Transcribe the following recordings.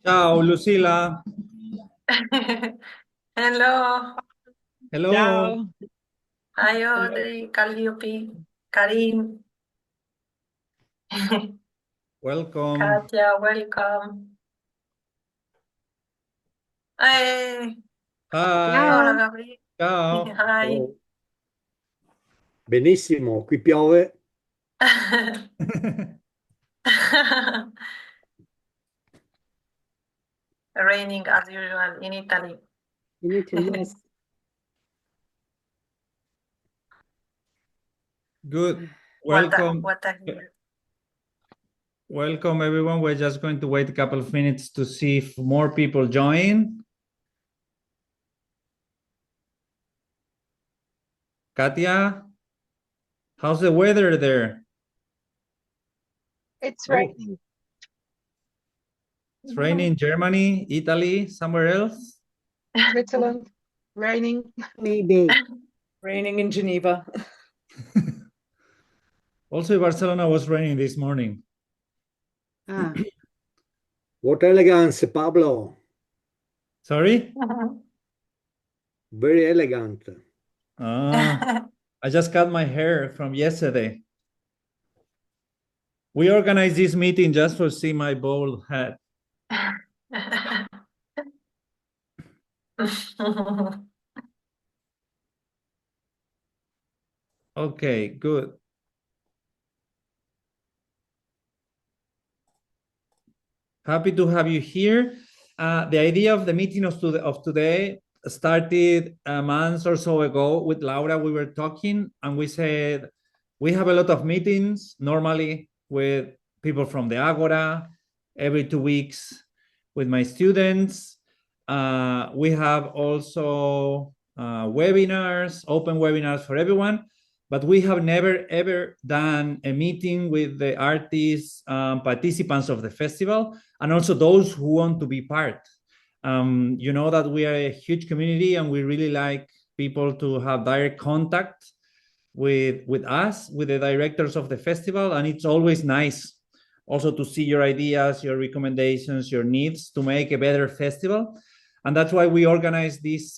Ciao, Lucila. Hello. Hello. Ciao. Hi, Audrey, Calliope, Karim, Welcome. Katia, welcome. Hey, hola, Hi. Gabriele. Ciao. Hi. Oh, benissimo, qui piove. Raining as usual in Italy. In Italy, yes. Good. What Welcome. a year. Welcome, everyone. We're just going to wait a couple of minutes to see if more people join. Katia, how's the weather there? It's Oh, raining. it's raining in Germany, Italy, somewhere else. Switzerland, raining. Maybe. Raining in Geneva. Also, Barcelona was raining this morning. Ah. What elegance, Pablo. Sorry? Very elegant. I just cut my hair from yesterday. We organized this meeting just for see my bald head. Okay, good. Happy to have you here. The idea of the meeting of today started a month or so ago with Laura. We were talking and we said, we have a lot of meetings normally with people from the Agora every 2 weeks with my students. We have also webinars, open webinars for everyone, but we have never ever done a meeting with the artists, participants of the festival, and also those who want to be part. You know that we are a huge community and we really like people to have direct contact with us, with the directors of the festival, and it's always nice also to see your ideas, your recommendations, your needs to make a better festival. And that's why we organize this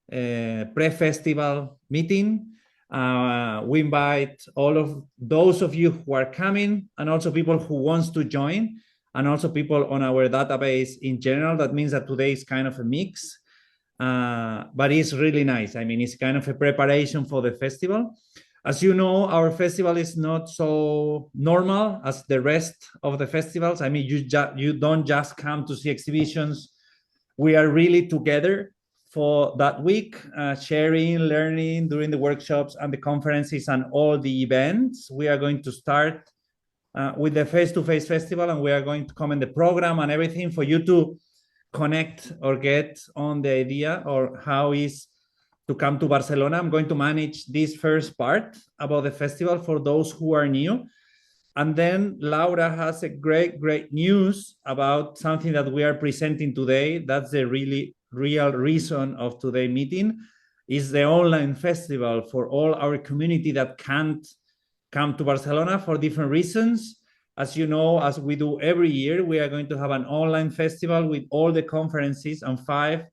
pre-festival meeting. We invite all of those of you who are coming and also people who wants to join and also people on our database in general. That means that today is kind of a mix, but it's really nice. I mean, it's kind of a preparation for the festival. As you know, our festival is not so normal as the rest of the festivals. I mean, you don't just come to see exhibitions. We are really together for that week, sharing, learning during the workshops and the conferences and all the events. We are going to start with the face-to-face festival, and we are going to comment the program and everything for you to connect or get on the idea or how is to come to Barcelona. I'm going to manage this first part about the festival for those who are new. And then Laura has a great news about something that we are presenting today. That's the real reason of today's meeting, is the online festival for all our community that can't come to Barcelona for different reasons. As you know, as we do every year, we are going to have an online festival with all the conferences and 5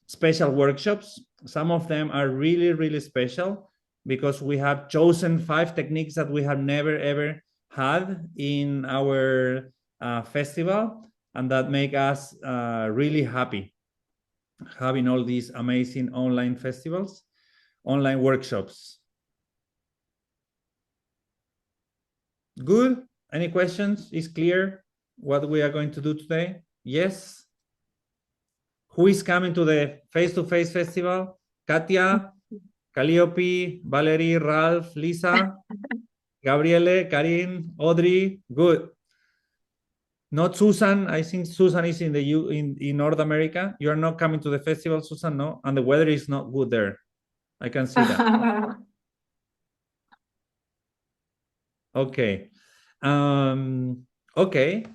special workshops. Some of them are really special because we have chosen 5 techniques that we have never ever had in our festival, and that make us really happy having all these amazing online festivals, online workshops. Good. Any questions? Is clear what we are going to do today? Yes. Who is coming to the face-to-face festival? Katia, Calliope, Valerie, Ralph, Lisa, Gabriele, Karin, Audrey. Good. Not Susan. I think Susan is in North America. You are not coming to the festival, Susan, no? And the weather is not good there. I can see that. Okay. Okay.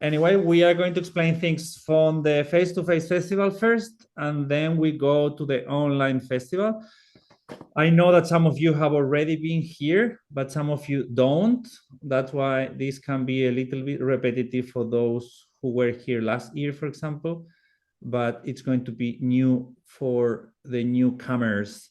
Anyway, we are going to explain things from the face-to-face festival first, and then we go to the online festival. I know that some of you have already been here, but some of you don't. That's why this can be a little bit repetitive for those who were here last year, for example, but it's going to be new for the newcomers.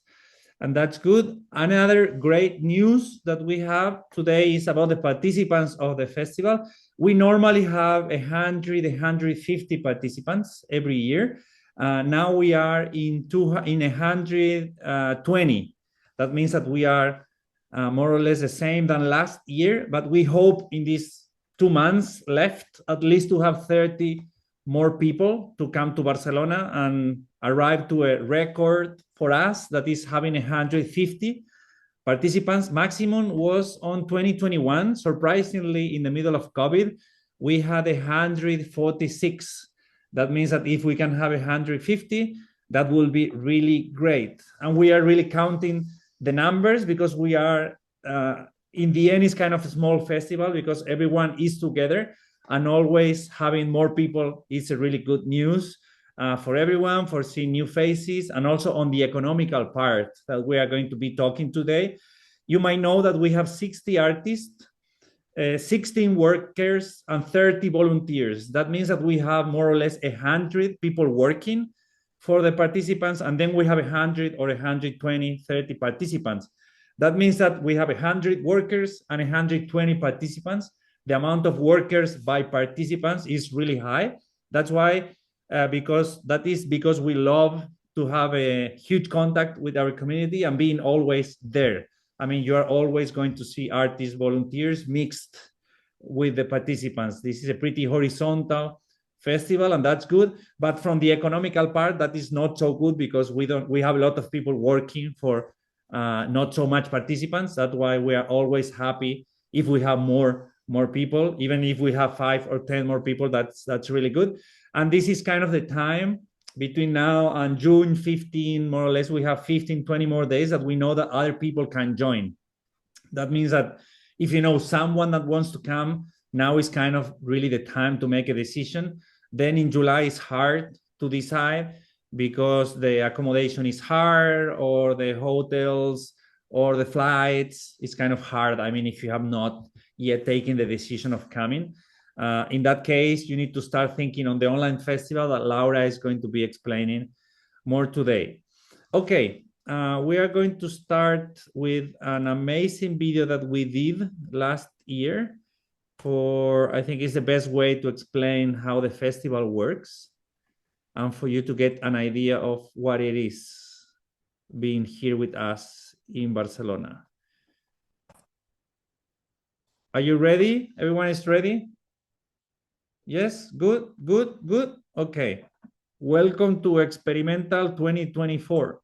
And that's good. Another great news that we have today is about the participants of the festival. We normally have 100, 150 participants every year. Now we are in 120. That means that we are more or less the same than last year, but we hope in these 2 months left at least to have 30 more people to come to Barcelona and arrive to a record for us that is having 150 participants. Maximum was on 2021. Surprisingly, in the middle of COVID, we had 146. That means that if we can have 150, that will be really great. And we are really counting the numbers because we are, in the end, it's kind of a small festival because everyone is together, and always having more people is a really good news for everyone, for seeing new faces, and also on the economical part that we are going to be talking today. You might know that we have 60 artists, 16 workers, and 30 volunteers. That means that we have more or less 100 people working for the participants, and then we have 100 or 120, 30 participants. That means that we have 100 workers and 120 participants. The amount of workers by participants is really high. That's why, because we love to have a huge contact with our community and being always there. I mean, you are always going to see artists, volunteers mixed with the participants. This is a pretty horizontal festival, and that's good. But from the economical part, that is not so good because we have a lot of people working for not so much participants. That's why we are always happy if we have more people. Even if we have 5 or 10 more people, that's really good. And this is kind of the time between now and June 15, more or less, we have 15, 20 more days that we know that other people can join. That means that if you know someone that wants to come, now is kind of really the time to make a decision. Then in July, it's hard to decide because the accommodation is hard, or the hotels or the flights. It's kind of hard. I mean, if you have not yet taken the decision of coming. In that case, you need to start thinking on the online festival that Laura is going to be explaining more today. Okay, we are going to start with an amazing video that we did last year I think it's the best way to explain how the festival works and for you to get an idea of what it is being here with us in Barcelona. Are you ready? Everyone is ready? Yes, good. Okay. Welcome to Experimental 2024.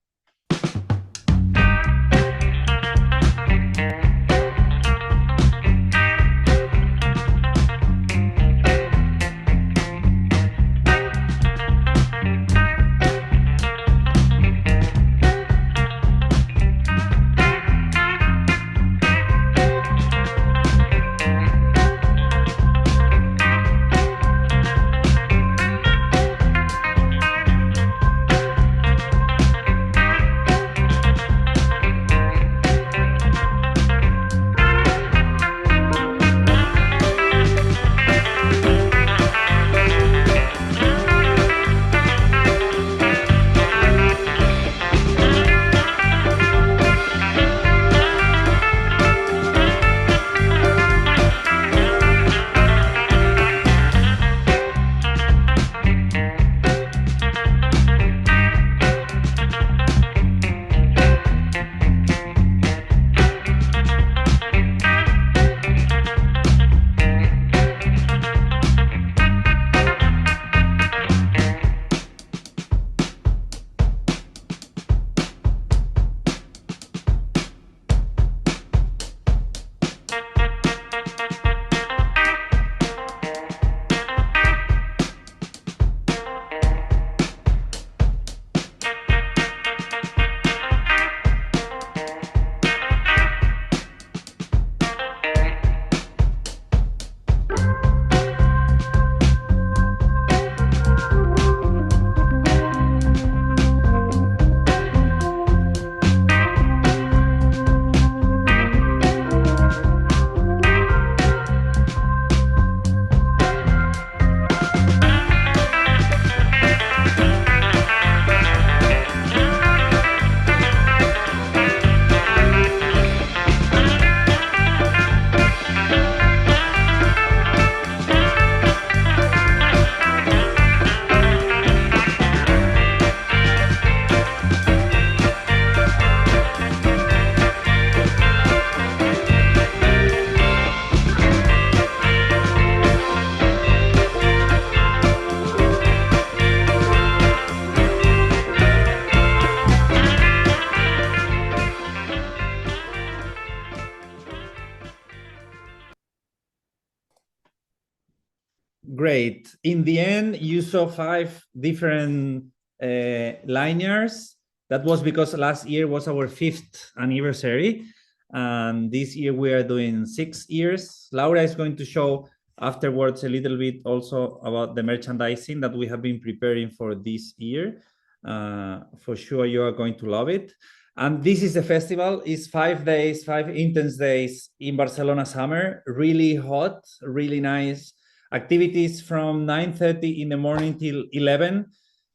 Great. In the end, you saw 5 different linears. That was because last year was our 5th anniversary. And this year we are doing 6 years. Laura is going to show afterwards a little bit also about the merchandising that we have been preparing for this year. For sure, you are going to love it. And this is the festival. It's 5 days, 5 intense days in Barcelona summer. Really hot, really nice activities from 9:30 in the morning till 11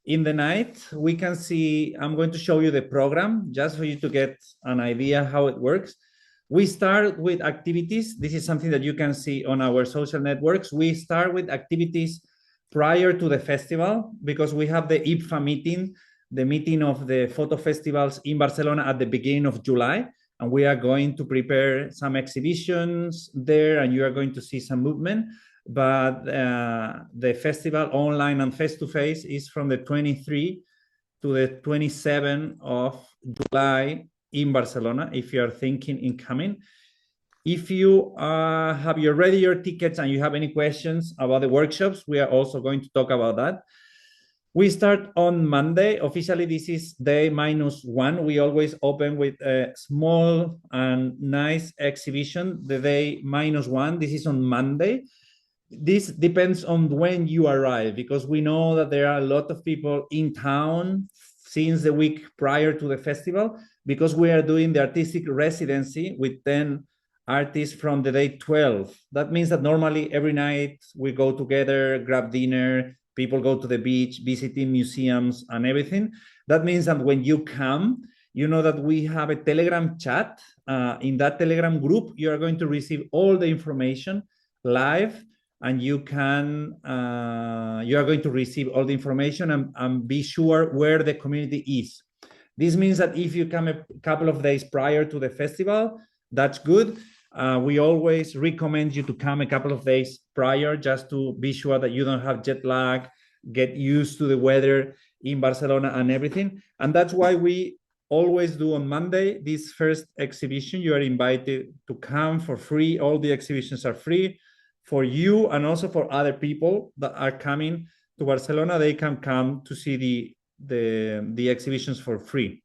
in the night. We can see, I'm going to show you the program just for you to get an idea how it works. We start with activities. This is something that you can see on our social networks. We start with activities prior to the festival because we have the IPFA meeting, the meeting of the photo festivals in Barcelona at the beginning of July. And we are going to prepare some exhibitions there and you are going to see some movement. But the festival online and face-to-face is from the 23 to the 27 of July in Barcelona, if you are thinking in coming. If you have already your tickets and you have any questions about the workshops, we are also going to talk about that. We start on Monday. Officially, this is day -1. We always open with a small and nice exhibition, the day -1. This is on Monday. This depends on when you arrive, because we know that there are a lot of people in town since the week prior to the festival, because we are doing the artistic residency with 10 artists from the day 12. That means that normally every night we go together, grab dinner, people go to the beach, visiting museums and everything. That means that when you come, you know that we have a Telegram chat. In that Telegram group, you are going to receive all the information live, and you are going to receive all the information and be sure where the community is. This means that if you come a couple of days prior to the festival, that's good. We always recommend you to come a couple of days prior just to be sure that you don't have jet lag, get used to the weather in Barcelona and everything. And that's why we always do on Monday this first exhibition. You are invited to come for free. All the exhibitions are free for you and also for other people that are coming to Barcelona. They can come to see the exhibitions for free.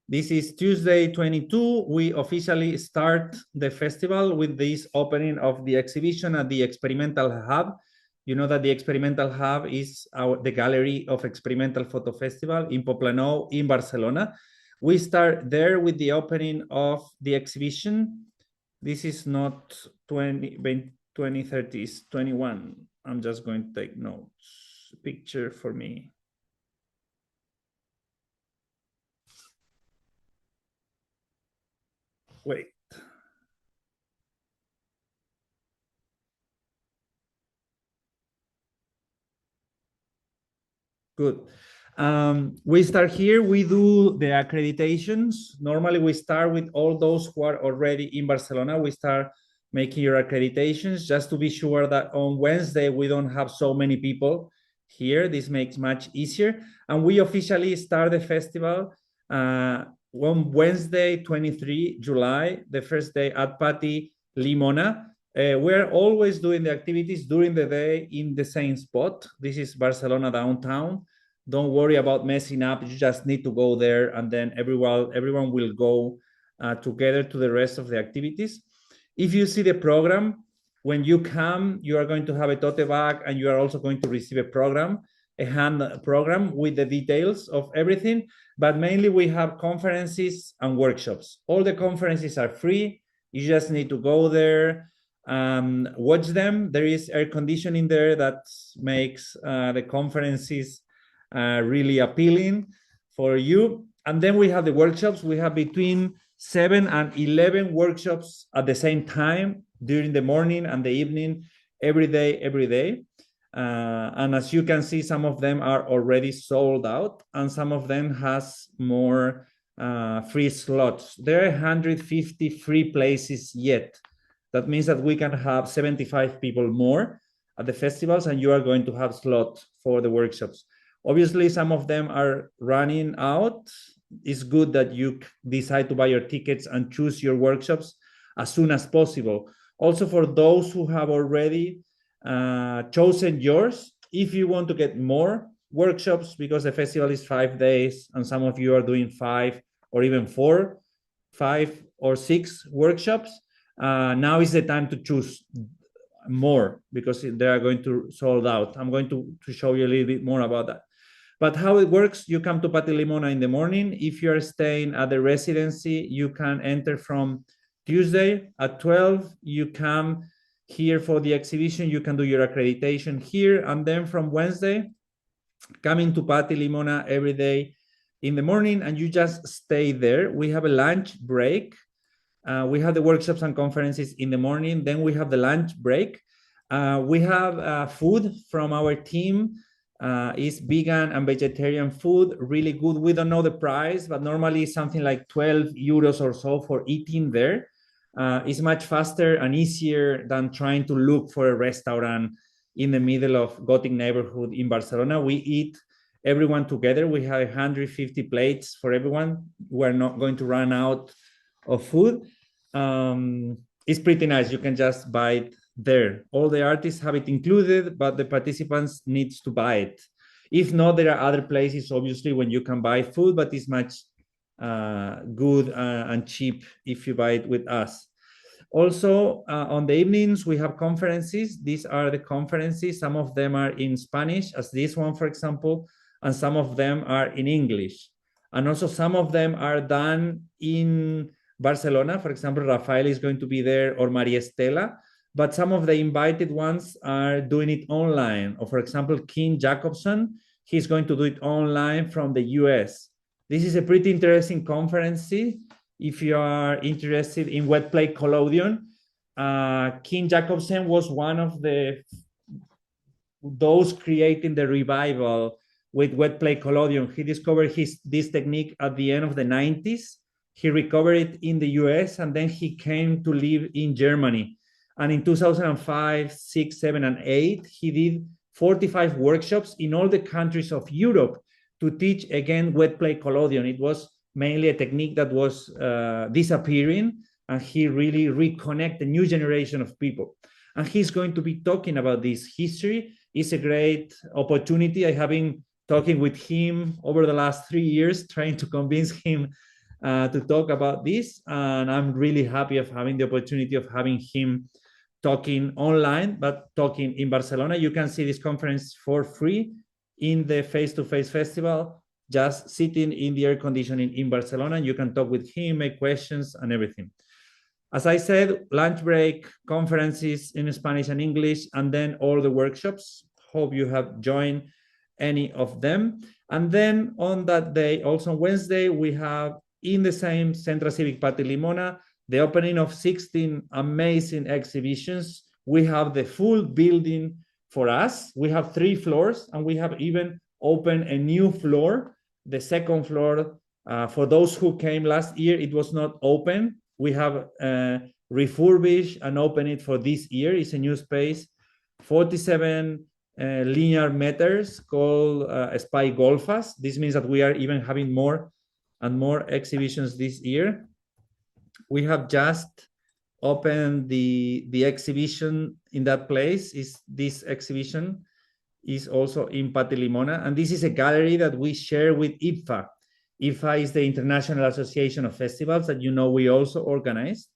This is Tuesday 22. We officially start the festival with this opening of the exhibition at the Experimental Hub. You know that the Experimental Hub is the Gallery of Experimental Photo Festival in Poblenou in Barcelona. We start there with the opening of the exhibition. This is not 2030, it's 21. I'm just going to take notes. Picture for me. Wait. Good. We start here. We do the accreditations. Normally, we start with all those who are already in Barcelona. We start making your accreditations just to be sure that on Wednesday, we don't have so many people here. This makes much easier. And we officially start the festival on Wednesday, 23 July, the first day at Pati Limona. We're always doing the activities during the day in the same spot. This is Barcelona downtown. Don't worry about messing up. You just need to go there, and then everyone will go together to the rest of the activities. If you see the program, when you come, you are going to have a tote bag, and you are also going to receive a hand program with the details of everything. But mainly we have conferences and workshops. All the conferences are free. You just need to go there, watch them. There is air conditioning there that makes the conferences really appealing for you. And then we have the workshops. We have between 7 and 11 workshops at the same time during the morning and the evening, every day. And as you can see, some of them are already sold out, and some of them has more free slots. There are 150 free places yet. That means that we can have 75 people more at the festivals, and you are going to have slots for the workshops. Obviously, some of them are running out. It's good that you decide to buy your tickets and choose your workshops as soon as possible. Also, for those who have already chosen yours. If you want to get more workshops, because the festival is 5 days and some of you are doing 5 or even 4, 5 or 6 workshops, now is the time to choose more because they are going to sold out. I'm going to show you a little bit more about that. But how it works, you come to Pati Limona in the morning. If you're staying at the residency, you can enter from Tuesday at 12. You come here for the exhibition. You can do your accreditation here. And then from Wednesday, coming to Pati Limona every day in the morning, and you just stay there. We have a lunch break. We have the workshops and conferences in the morning. Then we have the lunch break. We have food from our team. Is vegan and vegetarian food, really good. We don't know the price, but normally something like 12 euros or so for eating there. It's much faster and easier than trying to look for a restaurant in the middle of Gothic neighborhood in Barcelona. We eat everyone together. We have 150 plates for everyone. We're not going to run out of food. It's pretty nice. You can just buy it there. All the artists have it included, but the participants needs to buy it. If not, there are other places, obviously, when you can buy food, but it's much good and cheap if you buy it with us. Also, on the evenings, we have conferences. These are the conferences. Some of them are in Spanish, as this one, for example, and some of them are in English. And also some of them are done in Barcelona. For example, Rafael is going to be there, or Maria Estela. But some of the invited ones are doing it online. Or for example, King Jacobson, he's going to do it online from the US. This is a pretty interesting conference. If you are interested in wet play collodion, King Jacobson was one of those creating the revival with wet play collodion. He discovered this technique at the end of the 90s. He recovered it in the US, and then he came to live in Germany. And in 2005, 6, 7, and 8, he did 45 workshops in all the countries of Europe to teach, again, wet play collodion. It was mainly a technique that was disappearing, and he really reconnected a new generation of people. And he's going to be talking about this history. It's a great opportunity. I have been talking with him over the last 3 years, trying to convince him to talk about this. And I'm really happy of having the opportunity of having him talking online, but talking in Barcelona. You can see this conference for free in the face-to-face festival, just sitting in the air conditioning in Barcelona. And you can talk with him, make questions and everything. As I said, lunch break, conferences in Spanish and English, and then all the workshops. Hope you have joined any of them. And then on that day, also on Wednesday, we have in the same Centro Cívic Pati Limona, the opening of 16 amazing exhibitions. We have the full building for us. We have 3 floors, and we have even opened a new floor, the second floor. For those who came last year, it was not open. We have refurbished and opened it for this year. It's a new space, 47 linear meters, called Espai Golfas. This means that we are even having more and more exhibitions this year. We have just opened the exhibition in that place. This exhibition is also in Pati Limona, and this is a gallery that we share with IFFA. IFFA is the International Association of Festivals that we also organize.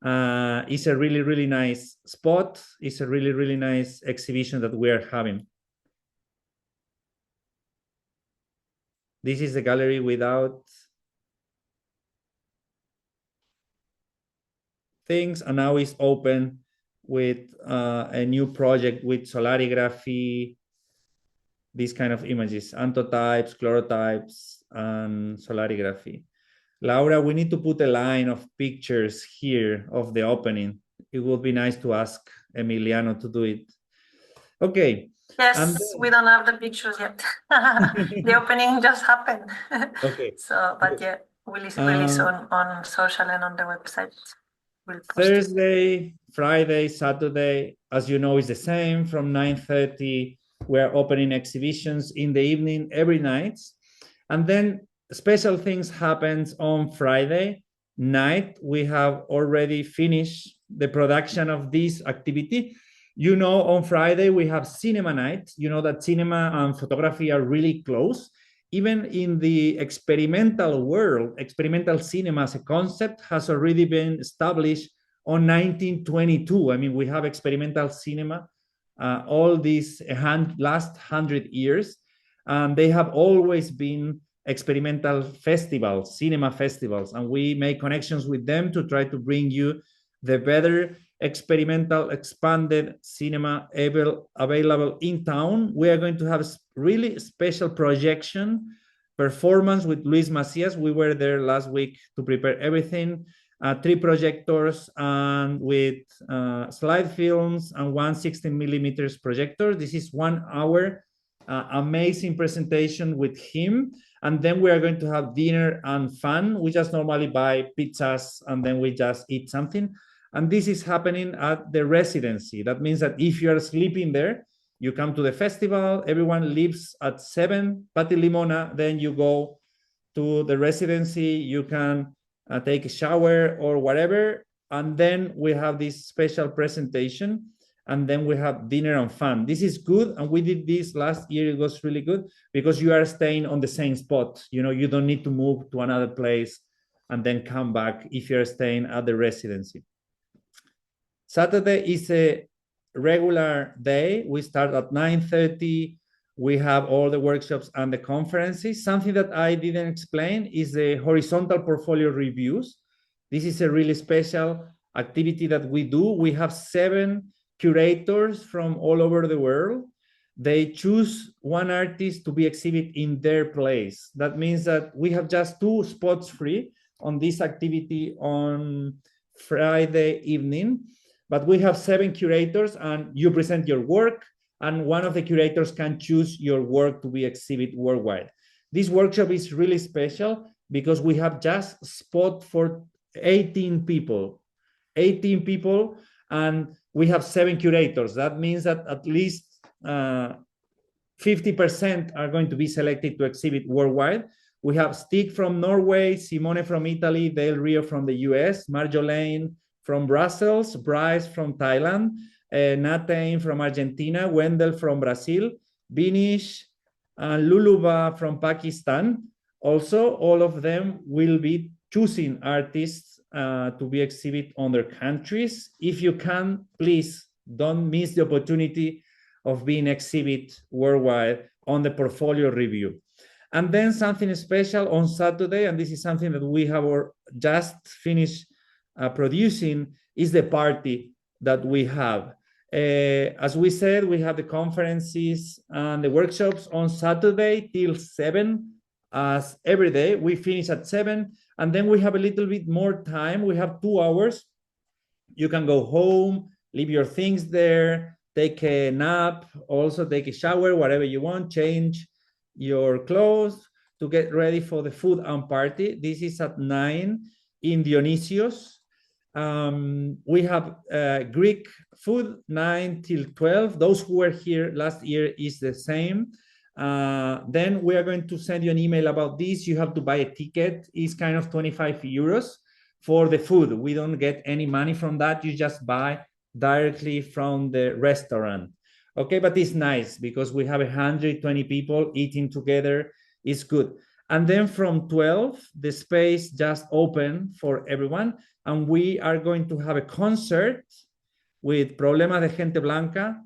It's a really, really nice spot. It's a really, really nice exhibition that we are having. This is the gallery without things, and now it's open with a new project with solarigraphy, these kind of images, anthotypes, chlorotypes, and solarigraphy. Laura, we need to put a line of pictures here of the opening. It would be nice to ask Emiliano to do it. Okay. Yes, we don't have the pictures yet. The opening just happened. Okay. So, but yeah, we'll release on social and on the website. We'll post Thursday, Friday, Saturday, as you know, is the same. From 9:30, we're opening exhibitions in the evening every night. And then special things happens on Friday night. We have already finished the production of this activity. You know, on Friday, we have cinema night. You know that cinema and photography are really close. Even in the experimental world, experimental cinema as a concept has already been established on 1922. I mean, we have experimental cinema all these last 100 years. They have always been experimental festivals, cinema festivals, and we make connections with them to try to bring you the better experimental expanded cinema available in town. We are going to have really special projection performance with Luis Macias. We were there last week to prepare everything. 3 projectors and with slide films and 1 16mm projector. This is 1 hour amazing presentation with him. And then we are going to have dinner and fun. We just normally buy pizzas and then we just eat something. And this is happening at the residency. That means that if you are sleeping there, you come to the festival, everyone leaves at 7, Pati Limona, then you go to the residency, you can take a shower or whatever. And then we have this special presentation and then we have dinner and fun. This is good. And we did this last year. It was really good because you are staying on the same spot. You know, you don't need to move to another place and then come back if you're staying at the residency. Saturday is a regular day. We start at 9:30. We have all the workshops and the conferences. Something that I didn't explain is the horizontal portfolio reviews. This is a really special activity that we do. We have 7 curators from all over the world. They choose one artist to be exhibited in their place. That means that we have just 2 spots free on this activity on Friday evening. But we have 7 curators and you present your work and one of the curators can choose your work to be exhibited worldwide. This workshop is really special because we have just spot for 18 people, and we have 7 curators. That means that at least 50% are going to be selected to exhibit worldwide. We have Stig from Norway, Simone from Italy, Del Rio from the US, Marjolaine from Brussels, Bryce from Thailand, Natane from Argentina, Wendell from Brazil, Binish, and Luluba from Pakistan. Also, all of them will be choosing artists to be exhibited on their countries. If you can, please don't miss the opportunity of being exhibited worldwide on the portfolio review. And then something special on Saturday, and this is something that we have just finished producing, is the party that we have. As we said, we have the conferences and the workshops on Saturday till 7, as every day. We finish at 7, and then we have a little bit more time. We have 2 hours. You can go home, leave your things there, take a nap, also take a shower, whatever you want, change your clothes to get ready for the food and party. This is at 9 in Dionysios. We have Greek food 9 till 12. Those who were here last year is the same. Then we are going to send you an email about this. You have to buy a ticket. It's kind of 25 euros for the food. We don't get any money from that. You just buy directly from the restaurant. Okay, but it's nice because we have 120 people eating together. It's good. And then from 12, the space just opened for everyone. And we are going to have a concert with Problemas de Gente Blanca,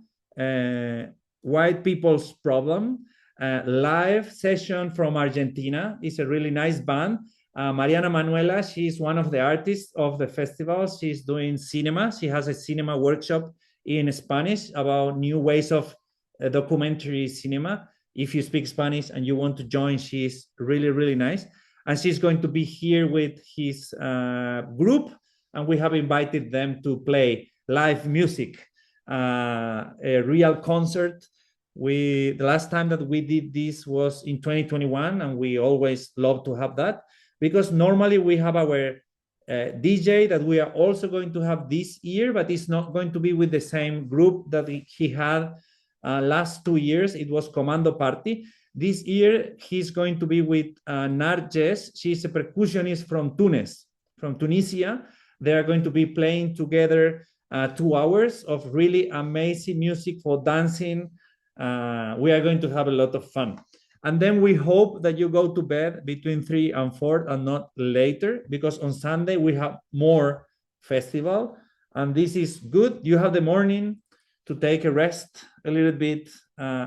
White People's Problem, live session from Argentina. It's a really nice band. Mariana Manuela, she's one of the artists of the festival. She's doing cinema. She has a cinema workshop in Spanish about new ways of documentary cinema. If you speak Spanish and you want to join, she's really, really nice. And she's going to be here with his group, and we have invited them to play live music, a real concert. The last time that we did this was in 2021, and we always love to have that because normally we have our DJ that we are also going to have this year, but it's not going to be with the same group that he had last 2 years. It was Commando Party. This year, he's going to be with Narges. She's a percussionist from Tunis, from Tunisia. They are going to be playing together 2 hours of really amazing music for dancing. We are going to have a lot of fun. And then we hope that you go to bed between 3 and 4 and not later, because on Sunday we have more festival. And this is good. You have the morning to take a rest a little bit,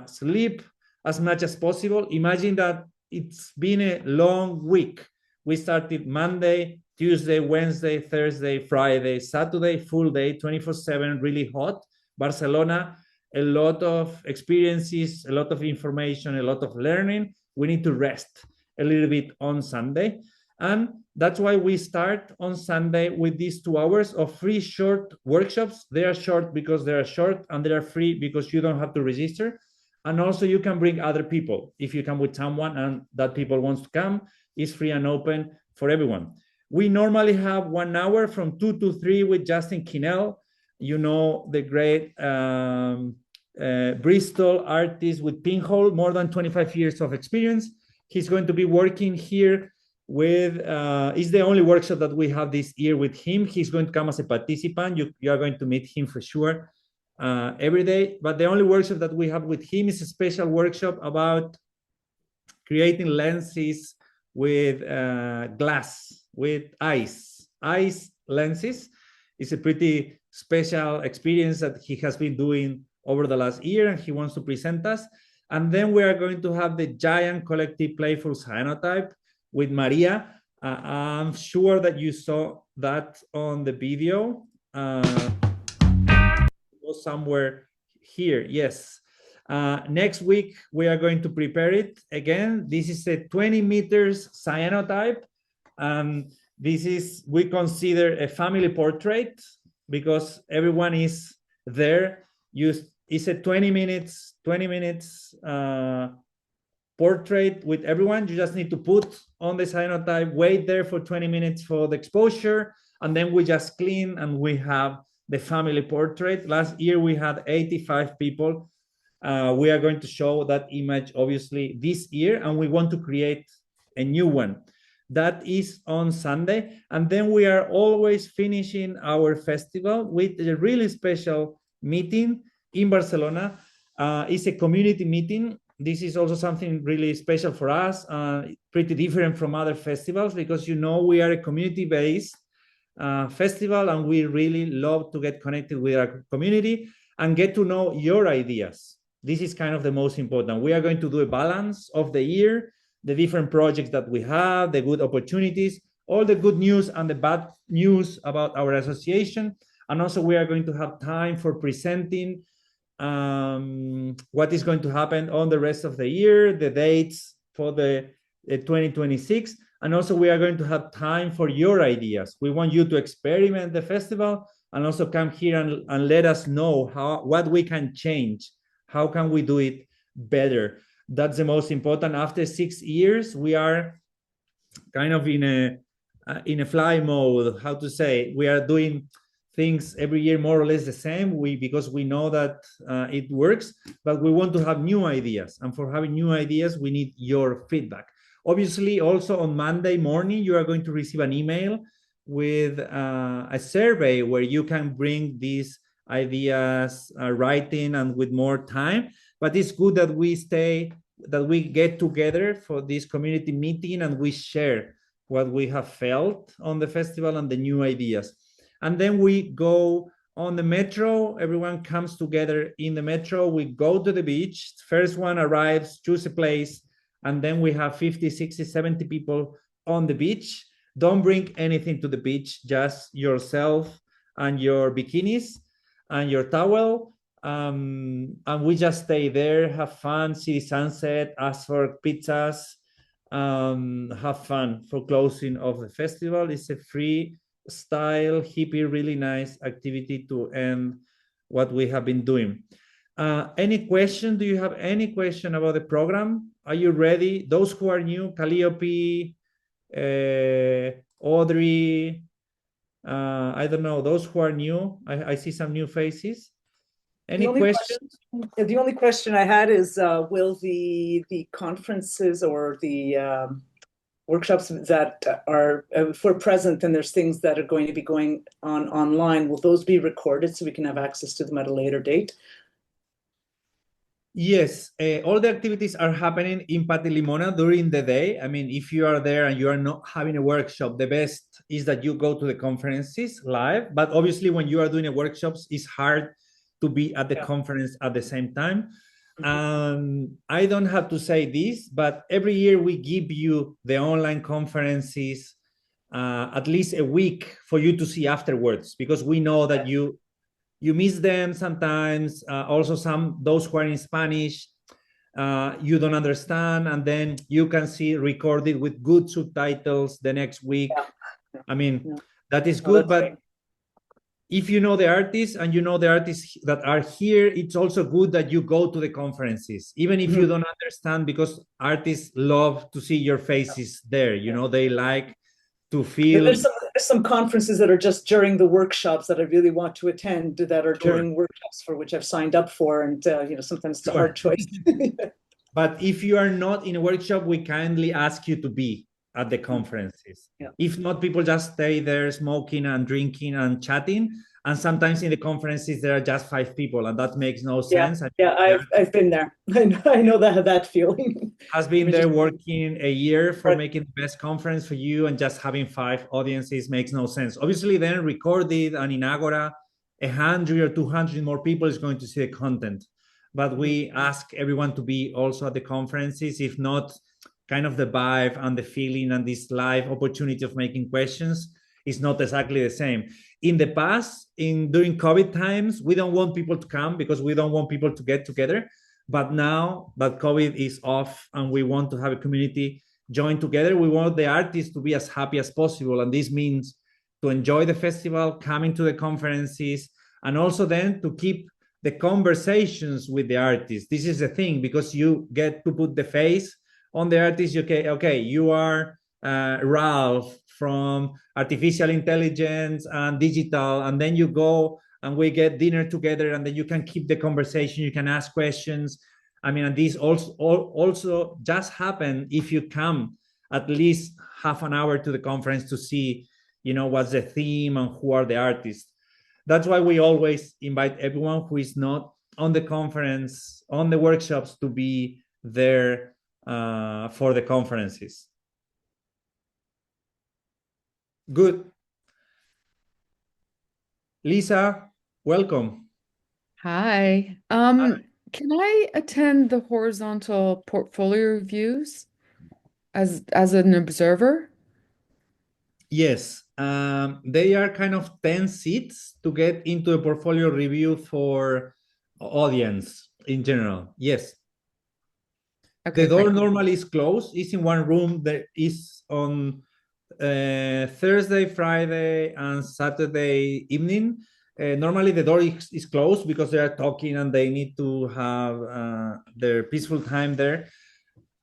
sleep as much as possible. Imagine that it's been a long week. We started Monday, Tuesday, Wednesday, Thursday, Friday, Saturday, full day, 24/7, really hot. Barcelona, a lot of experiences, a lot of information, a lot of learning. We need to rest a little bit on Sunday. And that's why we start on Sunday with these 2 hours of free short workshops. They are short because they are short, and they are free because you don't have to register. And also you can bring other people. If you come with someone and that people wants to come, it's free and open for everyone. We normally have 1 hour from 2 to 3 with Justin Kinnell, you know, the great Bristol artist with Pinhole, more than 25 years of experience. He's going to be working here with, it's the only workshop that we have this year with him. He's going to come as a participant. You are going to meet him for sure every day. But the only workshop that we have with him is a special workshop about creating lenses with glass, with ice lenses. It's a pretty special experience that he has been doing over the last year, and he wants to present us. And then we are going to have the giant collective playful cyanotype with Maria. I'm sure that you saw that on the video. Somewhere here, yes. Next week, we are going to prepare it again. This is a 20 meters cyanotype. This is, we consider a family portrait because everyone is there. It's a 20 minutes portrait with everyone. You just need to put on the cyanotype, wait there for 20 minutes for the exposure, and then we just clean and we have the family portrait. Last year we had 85 people. We are going to show that image obviously this year, and we want to create a new one. That is on Sunday. And then we are always finishing our festival with a really special meeting in Barcelona. It's a community meeting. This is also something really special for us, pretty different from other festivals, because you know we are a community-based festival, and we really love to get connected with our community and get to know your ideas. This is kind of the most important. We are going to do a balance of the year, the different projects that we have, the good opportunities, all the good news and the bad news about our association. And also we are going to have time for presenting what is going to happen on the rest of the year, the dates for the 2026. And also we are going to have time for your ideas. We want you to experiment the festival and also come here and let us know what we can change. How can we do it better? That's the most important. After 6 years, we are kind of in a fly mode. How to say? We are doing things every year more or less the same. Because we know that it works, but we want to have new ideas. And for having new ideas, we need your feedback. Obviously, also on Monday morning, you are going to receive an email with a survey where you can bring these ideas writing and with more time. But it's good that we get together for this community meeting and we share what we have felt on the festival and the new ideas. And then we go on the metro. Everyone comes together in the metro. We go to the beach. First one arrives, choose a place, and then we have 50, 60, 70 people on the beach. Don't bring anything to the beach, just yourself and your bikinis and your towel. And we just stay there, have fun, see the sunset, ask for pizzas, have fun for closing of the festival. It's a free style, hippie, really nice activity to end what we have been doing. Any question? Do you have any question about the program? Are you ready? Those who are new, Calliope, Audrey, I don't know, those who are new, I see some new faces. Any questions? The only question I had is, will the conferences or the workshops that are, if we're present and there's things that are going to be going on online, will those be recorded so we can have access to them at a later date? Yes, all the activities are happening in Pati Limona during the day. I mean, if you are there and you are not having a workshop, the best is that you go to the conferences live. But obviously, when you are doing a workshops, it's hard to be at the conference at the same time. I don't have to say this, but every year we give you the online conferences at least a week for you to see afterwards, because we know that you miss them sometimes. Also, those who are in Spanish, you don't understand, and then you can see recorded with good subtitles the next week. I mean, that is good, but great. if you know the artists and you know the artists that are here, it's also good that you go to the conferences, even if you don't understand, because artists love to see your faces there. You know, they like to feel. There's some conferences that are just during the workshops that I really want to attend, that are during workshops for which I've signed up for, and sometimes it's a hard choice. But if you are not in a workshop, we kindly ask you to be at the conferences. If not, people just stay there smoking and drinking and chatting. And sometimes in the conferences, there are just 5 people, and that makes no sense. I've been there. I know that feeling. Has been there working a year for making the best conference for you, and just having 5 audiences makes no sense. Obviously, then recorded and in Agora, 100 or 200 more people is going to see the content. But we ask everyone to be also at the conferences. If not, kind of the vibe and the feeling and this live opportunity of making questions is not exactly the same. In the past, during COVID times, we don't want people to come because we don't want people to get together. But now that COVID is off and we want to have a community join together, we want the artists to be as happy as possible. And this means to enjoy the festival, coming to the conferences, and also then to keep the conversations with the artists. This is the thing, because you get to put the face on the artist. Okay, you are Ralph from artificial intelligence and digital, and then you go and we get dinner together, and then you can keep the conversation, you can ask questions. I mean, and this also just happen if you come at least half an hour to the conference to see, what's the theme and who are the artists. That's why we always invite everyone who is not on the conference, on the workshops, to be there for the conferences. Good. Lisa, welcome. Hi. Can I attend the horizontal portfolio reviews as an observer? Yes. They are kind of 10 seats to get into a portfolio review for audience in general. Yes. Okay, The door great. normally is closed. It's in one room that is on Thursday, Friday, and Saturday evening. Normally the door is closed because they are talking and they need to have their peaceful time there.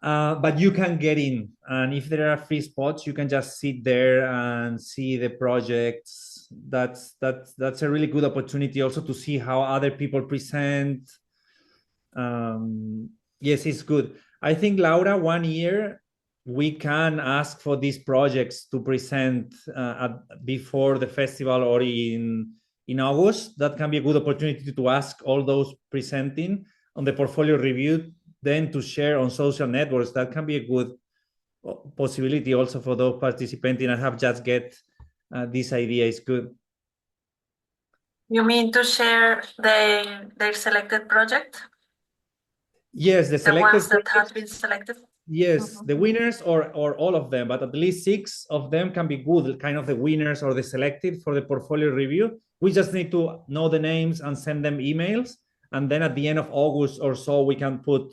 But you can get in, and if there are free spots, you can just sit there and see the projects. That's a really good opportunity also to see how other people present. Yes, it's good. I think, Laura, 1 year we can ask for these projects to present before the festival or in August. That can be a good opportunity to ask all those presenting on the portfolio review, then to share on social networks. That can be a good possibility also for those participating and have just get this idea is good. You mean to share their selected project? Yes, the ones that projects, have been selected? Yes, the winners or all of them, but at least 6 of them can be good, kind of the winners or the selected for the portfolio review. We just need to know the names and send them emails. And then at the end of August or so, we can put,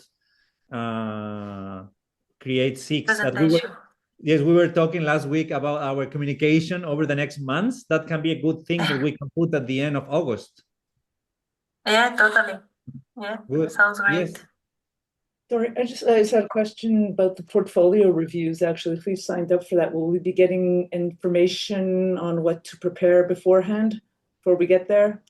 create 6. Yes, we were talking last week about our communication over the next months. That can be a good thing that we can put at the end of August. Yeah, totally. Yeah, Good. sounds great. Yes. Sorry, I just had a question about the portfolio reviews. Actually, if we've signed up for that, will we be getting information on what to prepare beforehand before we get there?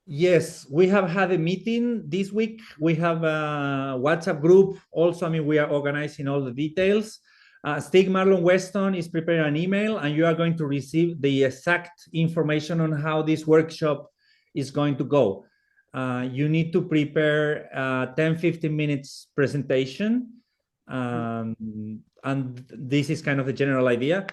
Yes, we have had a meeting this week. We have a WhatsApp group also. I mean, we are organizing all the details. Stig Marlon Weston is preparing an email, and you are going to receive the exact information on how this workshop is going to go. You need to prepare a 10-15 minutes presentation. And this is kind of the general idea.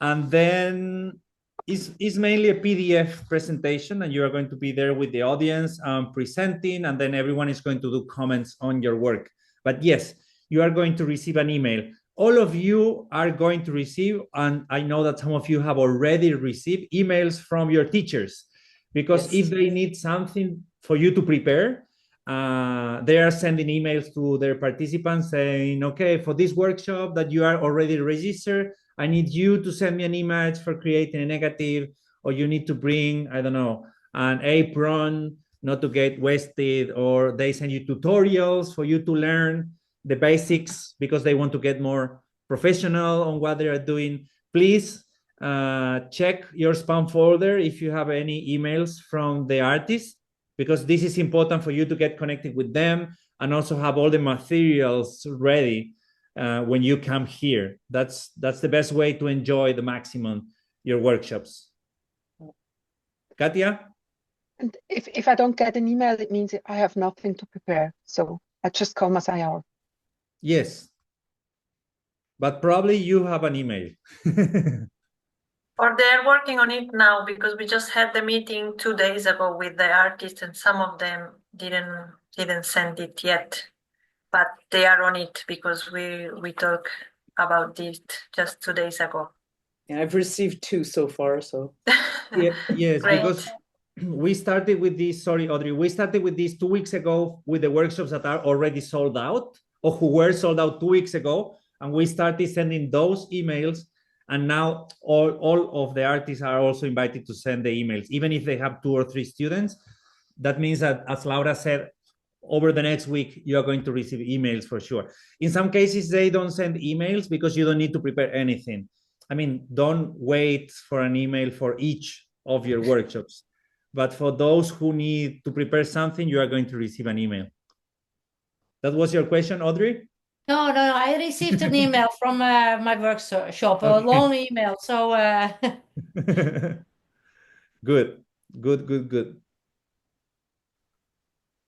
And then it's mainly a PDF presentation, and you are going to be there with the audience presenting, and then everyone is going to do comments on your work. But yes, you are going to receive an email. All of you are going to receive, and I know that some of you have already received emails from your teachers, because if they need something for you to prepare, they are sending emails to their participants saying, okay, for this workshop that you are already registered, I need you to send me an image for creating a negative, or you need to bring, I don't know, an apron not to get wasted, or they send you tutorials for you to learn the basics because they want to get more professional on what they are doing. Please check your spam folder if you have any emails from the artists, because this is important for you to get connected with them and also have all the materials ready when you come here. That's the best way to enjoy the maximum your workshops. Katia? And if I don't get an email, it means I have nothing to prepare. So I just come as I are. Yes. But probably you have an email. Or they're working on it now, because we just had the meeting 2 days ago with the artists, and some of them didn't send it yet, but they are on it because we talked about it just 2 days ago. Yeah, I've received 2 so far, so. Yes, Great. because we started with this, sorry, Audrey, we started with this 2 weeks ago with the workshops that are already sold out, or who were sold out 2 weeks ago, and we started sending those emails, and now all of the artists are also invited to send the emails, even if they have 2 or 3 students. That means that, as Laura said, over the next week, you are going to receive emails for sure. In some cases, they don't send emails because you don't need to prepare anything. I mean, don't wait for an email for each of your workshops. But for those who need to prepare something, you are going to receive an email. That was your question, Audrey? No, I received an email from my workshop, a Okay. long email. So Good.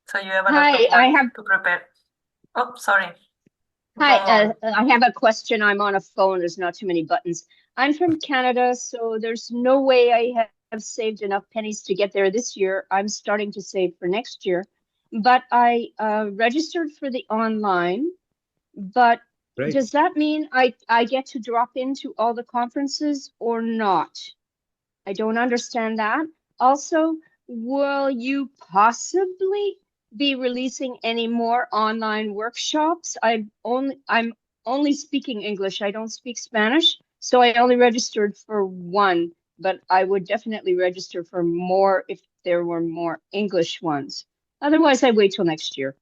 So you have a lot Hi, of I work have- to prepare. Oh, sorry. Hi, Go on. I have a question. I'm on a phone. There's not too many buttons. I'm from Canada, so there's no way I have saved enough pennies to get there this year. I'm starting to save for next year, but I registered for the online. But Great. does that mean I get to drop into all the conferences or not? I don't understand that. Also, will you possibly be releasing any more online workshops? I'm only speaking English. I don't speak Spanish, so I only registered for one, but I would definitely register for more if there were more English ones. Otherwise, I wait till next year.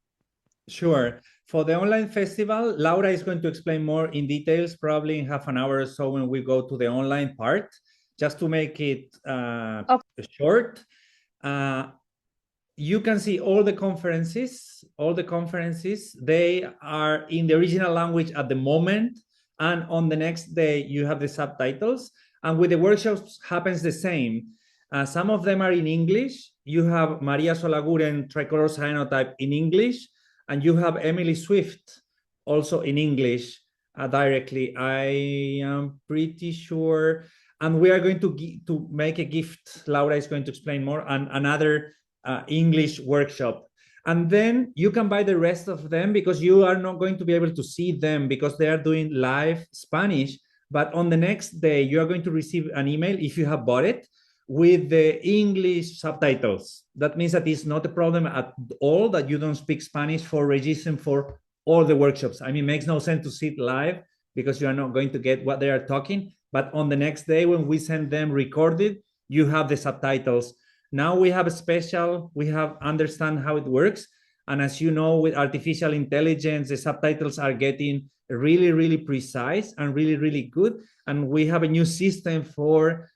Sure. For the online festival, Laura is going to explain more in details, probably in half an hour or so when we go to the online part, just to make it short. You can see all the conferences. They are in the original language at the moment, and on the next day you have the subtitles. And with the workshops happens the same. Some of them are in English. You have Maria Solaguren Tricolor Cyanotype in English, and you have Emily Swift also in English directly. I am pretty sure. And we are going to make a gift. Laura is going to explain more, and another English workshop. And then you can buy the rest of them, because you are not going to be able to see them because they are doing live Spanish. But on the next day, you are going to receive an email, if you have bought it, with the English subtitles. That means that it's not a problem at all that you don't speak Spanish for registering for all the workshops. I mean, it makes no sense to sit live because you are not going to get what they are talking. But on the next day, when we send them recorded, you have the subtitles. Now we have a special, we have understand how it works. And as you know, with artificial intelligence, the subtitles are getting really, really precise and really, really good. And we have a new system for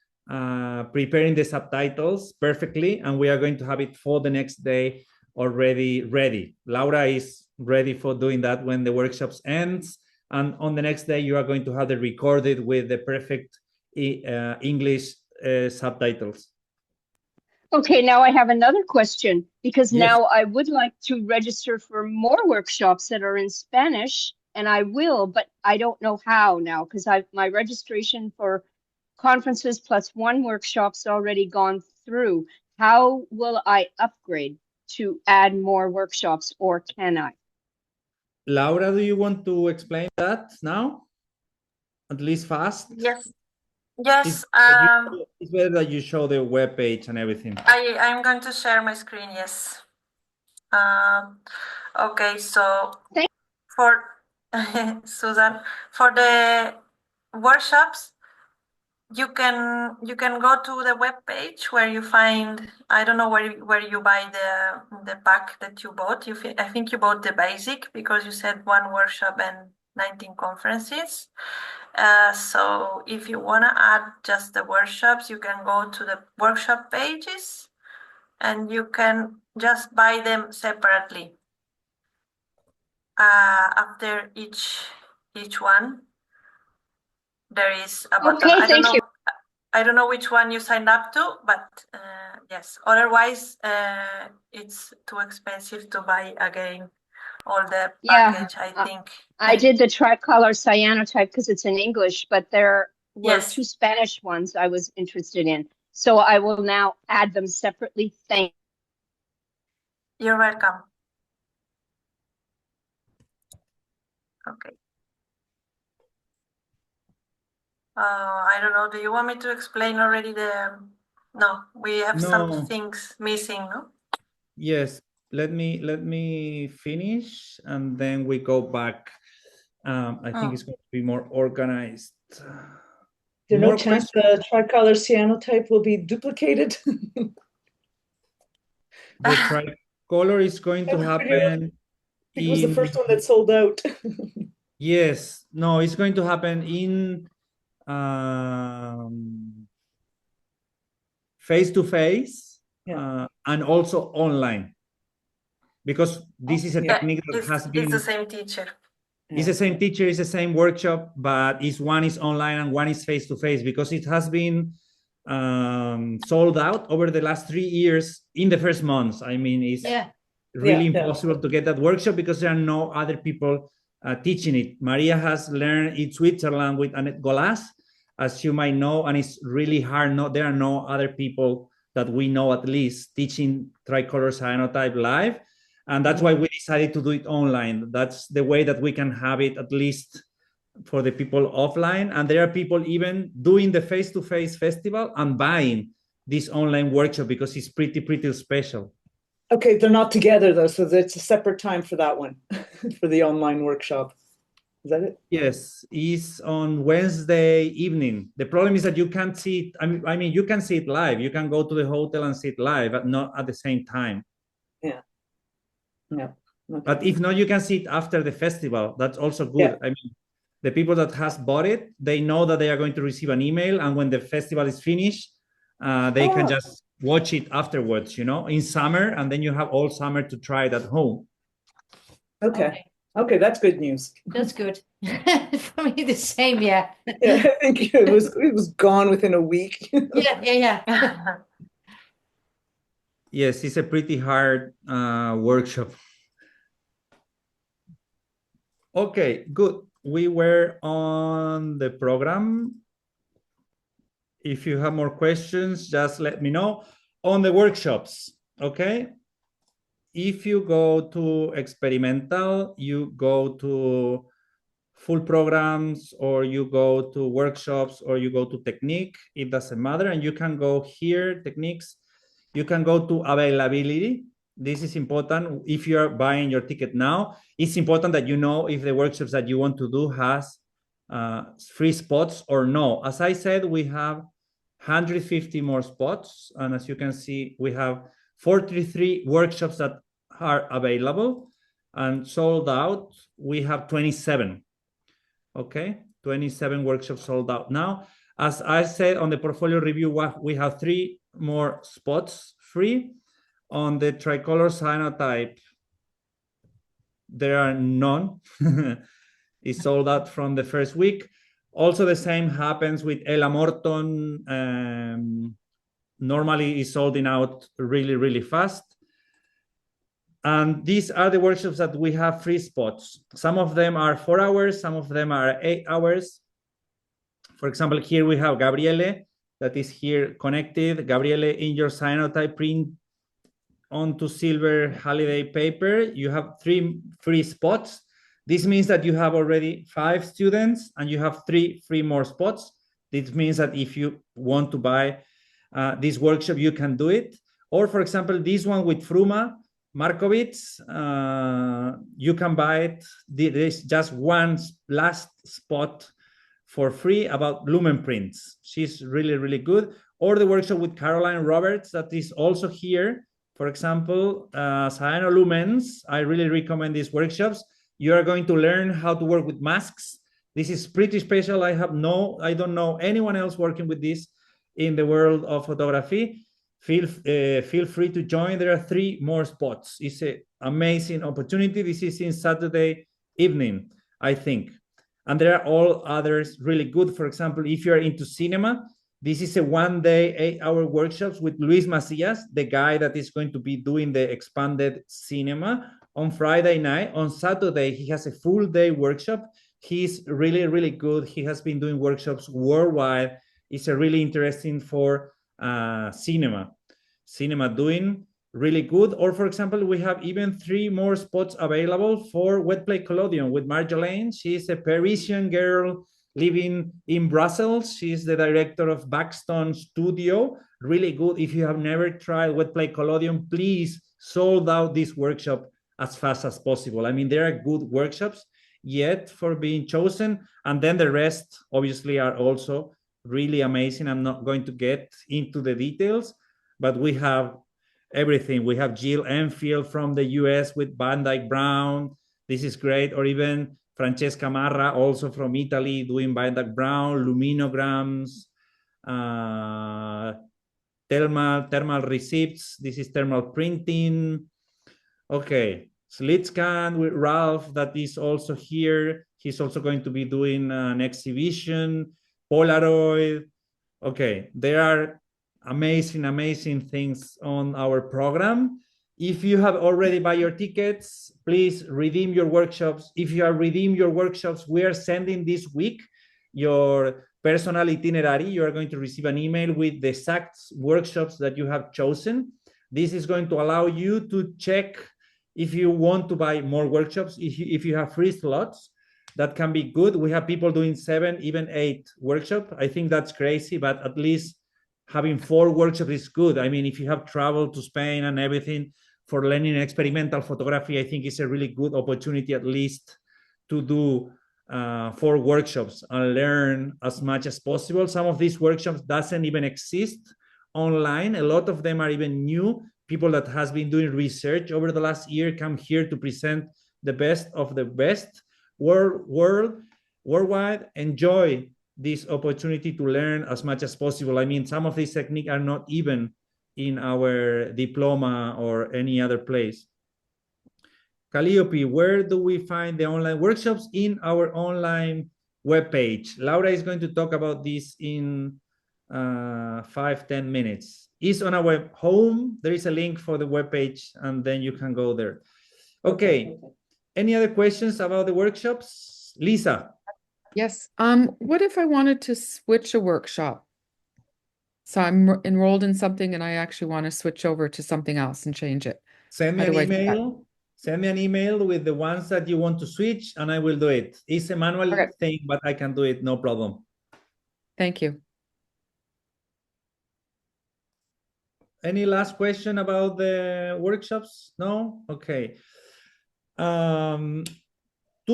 preparing the subtitles perfectly, and we are going to have it for the next day already ready. Laura is ready for doing that when the workshops ends, And on the next day, you are going to have it recorded with the perfect English subtitles. Okay, now I have another question because Yes. now I would like to register for more workshops that are in Spanish, and I will, but I don't know how now because my registration for conferences plus one workshop's already gone through. How will I upgrade to add more workshops, or can I? Laura, do you want to explain that now? At least fast? Yes. Yes. It's better that you show the web page and everything. I'm going to share my screen. Yes. Okay. So Thank- for Susan, for the workshops, you can go to the web page where you find, I don't know where you buy the pack that you bought. I think you bought the basic because you said one workshop and 19 conferences. So if you want to add just the workshops, you can go to the workshop pages and you can just buy them separately. After each one, there is a button. Okay, thank you. I don't know which one you signed up to, but yes. Otherwise, it's too expensive to buy again all the Yeah, package, I think. I did the tricolor cyanotype because it's in English, but there were Yes. two Spanish ones I was interested in. So I will now add them separately. Thank You're welcome. Okay. I don't know. Do you want me to explain already No, we have some No. things missing, no? Yes, let me finish and then we go back. I think it's going to be more organized. There's no More chance questions? the tricolor cyanotype will be duplicated? The tricolor is going to happen. I think it was the first one that sold out. Yes, no, it's going to happen in face-to-face and also online, because this is a technique that has been. It's the same teacher. It's the same teacher, it's the same workshop, but one is online and one is face-to-face because it has been sold out over the last 3 years in the first months. I mean, it's really impossible to get that workshop because there are no other people teaching it. Maria has learned in Switzerland with Annette Golas, as you might know, and it's really hard. There are no other people that we know at least teaching tricolor cyanotype live. And that's why we decided to do it online. That's the way that we can have it at least for the people offline. And there are people even doing the face-to-face festival and buying this online workshop because it's pretty special. Okay, they're not together though, so it's a separate time for that one, for the online workshop. Is that it? Yes, it's on Wednesday evening. The problem is that you can't see it. I mean, you can see it live. You can go to the hotel and see it live, but not at the same time. Yeah. No. Okay. But if not, you can see it after the festival. That's also good. Yeah. I mean, the people that has bought it, they know that they are going to receive an email, and when the festival is finished, they can just watch it afterwards, in summer, and then you have all summer to try it at home. Okay. Okay, that's good news. That's good. For me, the same, yeah. Yeah, I think it was gone within a week. Yeah. Yes, it's a pretty hard workshop. Okay, good. We were on the program. If you have more questions, just let me know. On the workshops, okay? If you go to experimental, you go to full programs, or you go to workshops, or you go to technique, it doesn't matter. And you can go here, techniques. You can go to availability. This is important. If you're buying your ticket now, it's important that you know if the workshops that you want to do has free spots or no. As I said, we have 150 more spots. And as you can see, we have 43 workshops that are available, and sold out, we have 27. Okay, 27 workshops sold out. Now, as I said on the portfolio review, we have 3 more spots free. On the tricolor cyanotype, there are none. It's sold out from the first week. Also, the same happens with Ella Morton. Normally, it's sold out really, really fast. And these are the workshops that we have free spots. Some of them are 4 hours, some of them are 8 hours. For example, here we have Gabriele that is here connected. Gabriele, in your cyanotype print onto silver holiday paper, you have 3 free spots. This means that you have already 5 students and you have 3 free more spots. This means that if you want to buy this workshop, you can do it. Or for example, this one with Fruma Markovits, you can buy it. There's just one last spot for free about Lumen Prints. She's really, really good. Or the workshop with Caroline Roberts that is also here. For example, Cyano Lumens, I really recommend these workshops. You are going to learn how to work with masks. This is pretty special. I don't know anyone else working with this in the world of photography. Feel free to join. There are 3 more spots. It's an amazing opportunity. This is in Saturday evening, I think. And there are all others really good. For example, if you're into cinema, this is a 1-day, 8-hour workshops with Luis Macias, the guy that is going to be doing the expanded cinema on Friday night. On Saturday, he has a full day workshop. He's really, really good. He has been doing workshops worldwide. It's a really interesting for cinema doing really good. Or for example, we have even 3 more spots available for Wet Play Collodion with Marjolaine. She's a Parisian girl living in Brussels. She's the director of Backstone Studio. Really good. If you have never tried Wet Play Collodion, please sold out this workshop as fast as possible. I mean, there are good workshops yet for being chosen. And then the rest obviously are also really amazing. I'm not going to get into the details, but we have everything. We have Jill Enfield from the US with Van Dyke Brown. This is great. Or even Francesca Marra, also from Italy, doing Van Dyke Brown, luminograms, thermal receipts. This is thermal printing. Okay, slit scan with Ralph that is also here. He's also going to be doing an exhibition. Polaroid. Okay, there are amazing things on our program. If you have already bought your tickets, please redeem your workshops. If you have redeemed your workshops, we are sending this week your personal itinerary. You are going to receive an email with the exact workshops that you have chosen. This is going to allow you to check if you want to buy more workshops, if you have free slots. That can be good. We have people doing 7, even 8 workshops. I think that's crazy, but at least having 4 workshops is good. I mean, if you have traveled to Spain and everything for learning experimental photography, I think it's a really good opportunity at least to do 4 workshops and learn as much as possible. Some of these workshops doesn't even exist online. A lot of them are even new. People that has been doing research over the last year come here to present the best of the best. Worldwide, enjoy this opportunity to learn as much as possible. I mean, some of these techniques are not even in our diploma or any other place. Calliope, where do we find the online workshops? In our online webpage. Laura is going to talk about this in 5-10 minutes. It's on our home. There is a link for the webpage, and then you can go there. Okay. Any other questions about the workshops? Lisa. Yes. What if I wanted to switch a workshop? So I'm enrolled in something and I actually want to switch over to something else and change it. Send me an email. Send me an email with the ones that you want to switch, and I will do it. It's a manual thing, but I can do it, no problem. Thank you. Any last question about the workshops? No? Okay. 2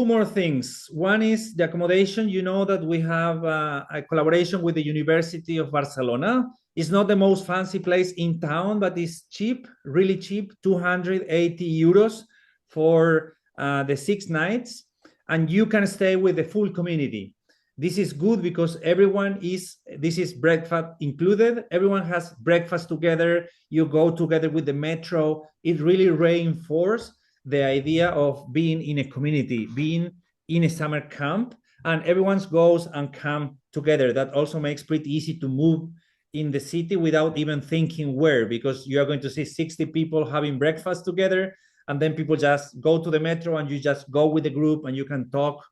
more things. One is the accommodation. You know that we have a collaboration with the University of Barcelona. It's not the most fancy place in town, but it's cheap, really cheap, 280 euros for the 6 nights. And you can stay with the full community. This is good because this is breakfast included. Everyone has breakfast together. You go together with the metro. It really reinforces the idea of being in a community, being in a summer camp, and everyone goes and camp together. That also makes pretty easy to move in the city without even thinking where, because you are going to see 60 people having breakfast together, and then people just go to the metro and you just go with the group and you can talk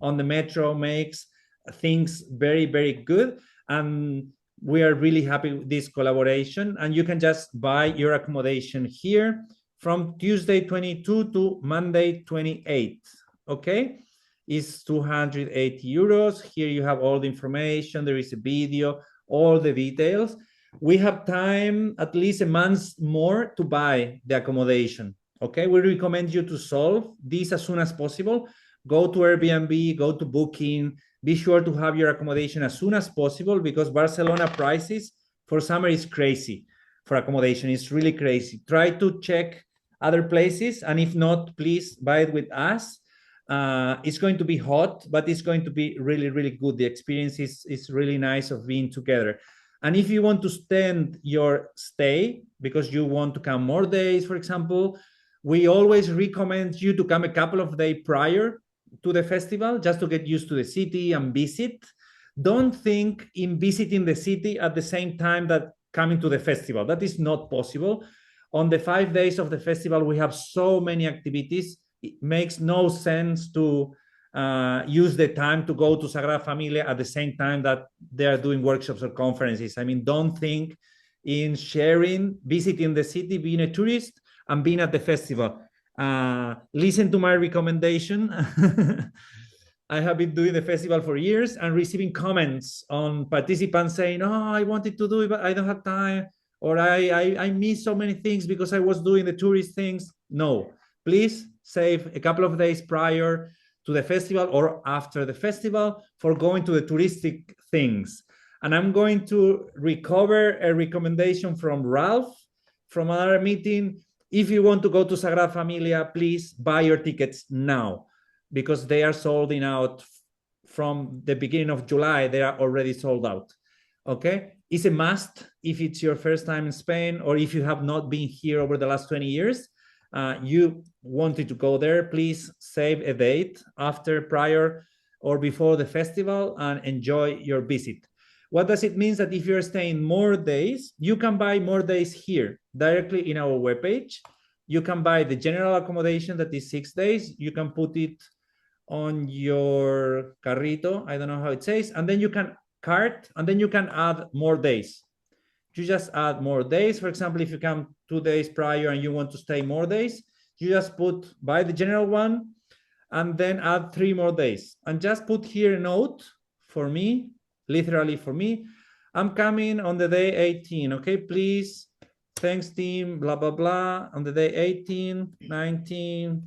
on the metro. Makes things very, very good. And we are really happy with this collaboration. And you can just buy your accommodation here from Tuesday 22 to Monday 28. Okay, it's 280 euros. Here you have all the information. There is a video, all the details. We have time, at least a month more, to buy the accommodation. Okay, we recommend you to solve this as soon as possible. Go to Airbnb, go to Booking. Be sure to have your accommodation as soon as possible, because Barcelona prices for summer is crazy. For accommodation, it's really crazy. Try to check other places, and if not, please buy it with us. It's going to be hot, but it's going to be really, really good. The experience is really nice of being together. And if you want to extend your stay because you want to come more days, for example, we always recommend you to come a couple of days prior to the festival, just to get used to the city and visit. Don't think in visiting the city at the same time that coming to the festival. That is not possible. On the 5 days of the festival, we have so many activities. It makes no sense to use the time to go to Sagrada Familia at the same time that they are doing workshops or conferences. I mean, don't think in sharing, visiting the city, being a tourist, and being at the festival. Listen to my recommendation. I have been doing the festival for years and receiving comments on participants saying, oh, I wanted to do it, but I don't have time, or I missed so many things because I was doing the tourist things. No, please save a couple of days prior to the festival or after the festival for going to the touristic things. And I'm going to recover a recommendation from Ralph from another meeting. If you want to go to Sagrada Familia, please buy your tickets now, because they are sold out from the beginning of July. They are already sold out. Okay, it's a must if it's your first time in Spain, or if you have not been here over the last 20 years. You wanted to go there, please save a date after, prior, or before the festival and enjoy your visit. What does it mean? That if you're staying more days, you can buy more days here directly in our webpage. You can buy the general accommodation that is 6 days. You can put it on your carrito. I don't know how it says. And then you can cart, and then you can add more days. You just add more days. For example, if you come 2 days prior and you want to stay more days, you just buy the general one and then add 3 more days. And just put here a note for me, literally for me. I'm coming on the day 18, okay? Please, thanks team, blah, blah, blah. On the day 18, 19,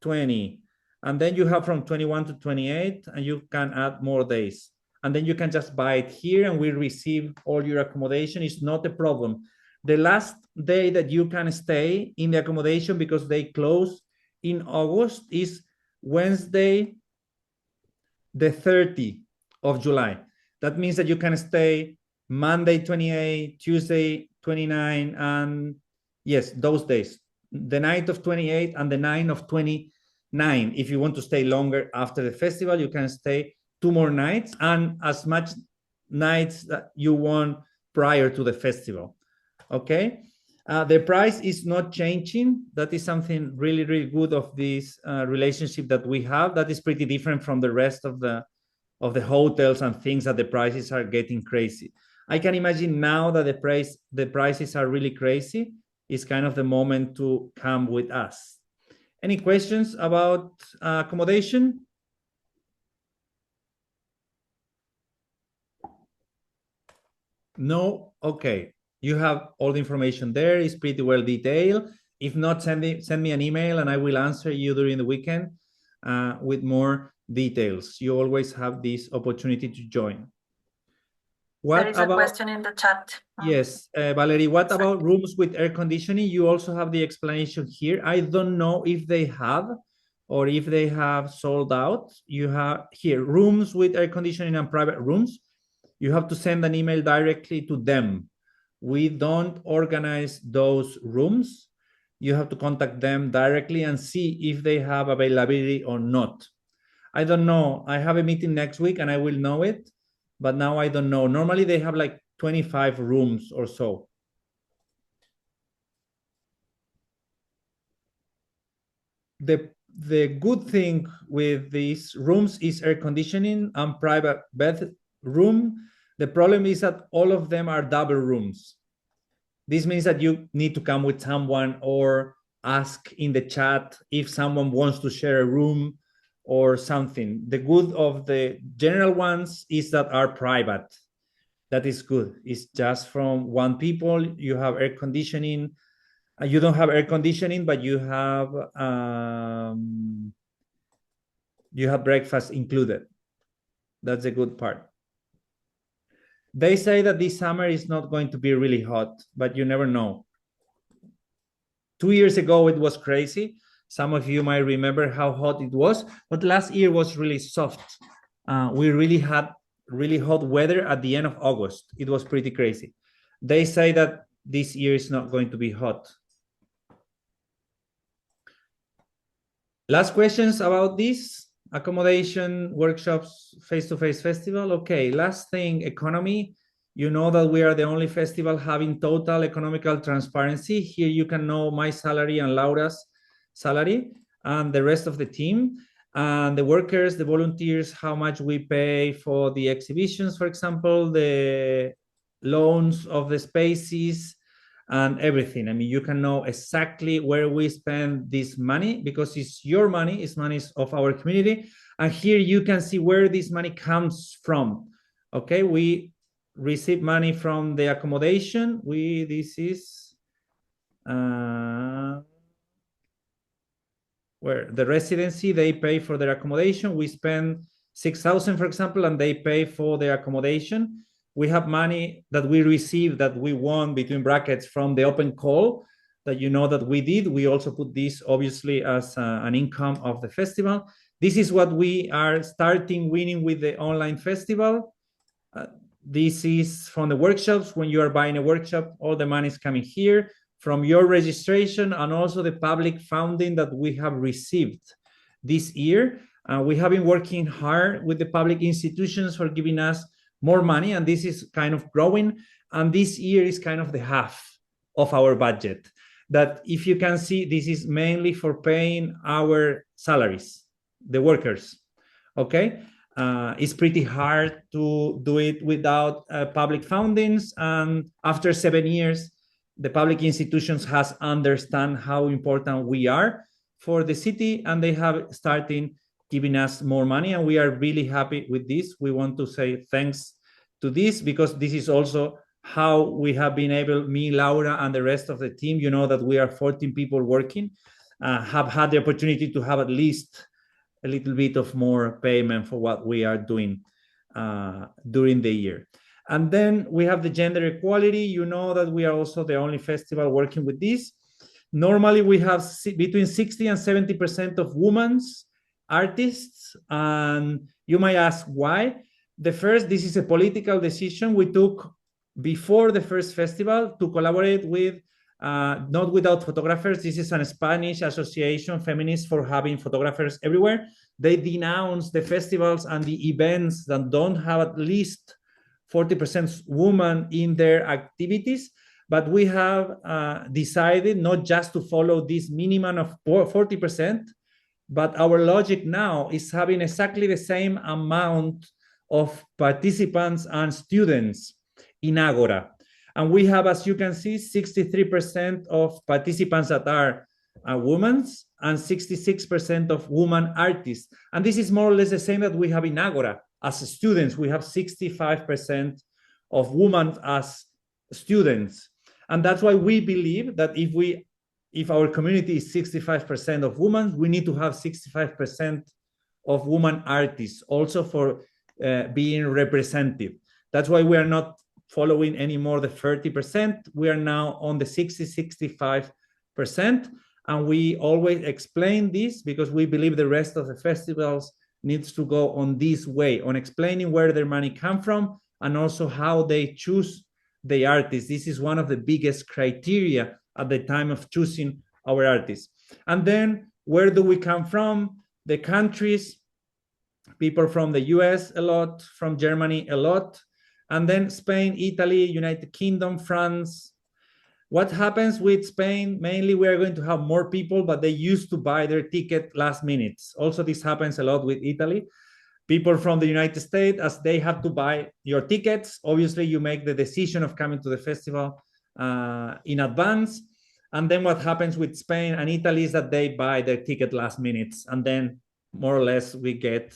20. And then you have from 21 to 28, and you can add more days. And then you can just buy it here and we receive all your accommodation. It's not a problem. The last day that you can stay in the accommodation, because they close in August, is Wednesday, the 30th of July. That means that you can stay Monday 28, Tuesday 29, and yes, those days, the night of 28 and the night of 29. If you want to stay longer after the festival, you can stay 2 more nights and as much nights that you want prior to the festival. Okay, the price is not changing. That is something really, really good of this relationship that we have. That is pretty different from the rest of the hotels and things, that the prices are getting crazy. I can imagine now that the prices are really crazy. It's kind of the moment to come with us. Any questions about accommodation? No? Okay. You have all the information there. It's pretty well detailed. If not, send me an email and I will answer you during the weekend with more details. You always have this opportunity to join. There is a question in the chat. Yes, Valerie, what about rooms with air conditioning? You also have the explanation here. I don't know if they have or if they have sold out. You have here rooms with air conditioning and private rooms. You have to send an email directly to them. We don't organize those rooms. You have to contact them directly and see if they have availability or not. I don't know. I have a meeting next week and I will know it, but now I don't know. Normally they have like 25 rooms or so. The good thing with these rooms is air conditioning and private bedroom. The problem is that all of them are double rooms. This means that you need to come with someone or ask in the chat if someone wants to share a room or something. The good of the general ones is that are private. That is good. It's just from one people. You have air conditioning. You don't have air conditioning, but you have breakfast included. That's a good part. They say that this summer is not going to be really hot, but you never know. 2 years ago, it was crazy. Some of you might remember how hot it was, but last year was really soft. We really had really hot weather at the end of August. It was pretty crazy. They say that this year is not going to be hot. Last questions about this accommodation, workshops, face-to-face festival. Okay, last thing, economy. You know that we are the only festival having total economical transparency. Here you can know my salary and Laura's salary and the rest of the team and the workers, the volunteers, how much we pay for the exhibitions, for example, the loans of the spaces, and everything. I mean, you can know exactly where we spend this money because it's your money, it's money of our community. And here you can see where this money comes from. Okay, we receive money from the accommodation. This is where the residency, they pay for their accommodation. We spend 6,000, for example, and they pay for their accommodation. We have money that we receive that we won between brackets from the open call that you know that we did. We also put this obviously as an income of the festival. This is what we are starting winning with the online festival. This is from the workshops. When you are buying a workshop, all the money is coming here from your registration and also the public funding that we have received this year. We have been working hard with the public institutions for giving us more money, and this is kind of growing. And this year is kind of the half of our budget. That if you can see, this is mainly for paying our salaries, the workers, okay? It's pretty hard to do it without public fundings. And after 7 years, the public institutions has understand how important we are for the city, and they have started giving us more money, and we are really happy with this. We want to say thanks to this because this is also how we have been able, me, Laura, and the rest of the team, you know that we are 14 people working, have had the opportunity to have at least a little bit of more payment for what we are doing during the year. And then we have the gender equality. You know that we are also the only festival working with this. Normally we have between 60 and 70% of women's artists. And you might ask why. This is a political decision we took before the first festival to collaborate with Not Without Photographers. This is a Spanish association, feminist, for having photographers everywhere. They denounce the festivals and the events that don't have at least 40% women in their activities. But we have decided not just to follow this minimum of 40%, but our logic now is having exactly the same amount of participants and students in Agora. And we have, as you can see, 63% of participants that are women and 66% of women artists. And this is more or less the same that we have in Agora. As students, we have 65% of women as students. And that's why we believe that if our community is 65% of women, we need to have 65% of women artists also for being representative. That's why we are not following anymore the 30%. We are now on the 65%. And we always explain this because we believe the rest of the festivals needs to go on this way, on explaining where their money come from and also how they choose the artists. This is one of the biggest criteria at the time of choosing our artists. And then where do we come from? The countries. people from the US a lot, from Germany a lot, and then Spain, Italy, United Kingdom, France. What happens with Spain? Mainly, we are going to have more people, but they used to buy their ticket last minute. Also, this happens a lot with Italy. People from the United States, as they have to buy your tickets, obviously you make the decision of coming to the festival in advance. And then what happens with Spain and Italy is that they buy their ticket last minute, and then more or less we get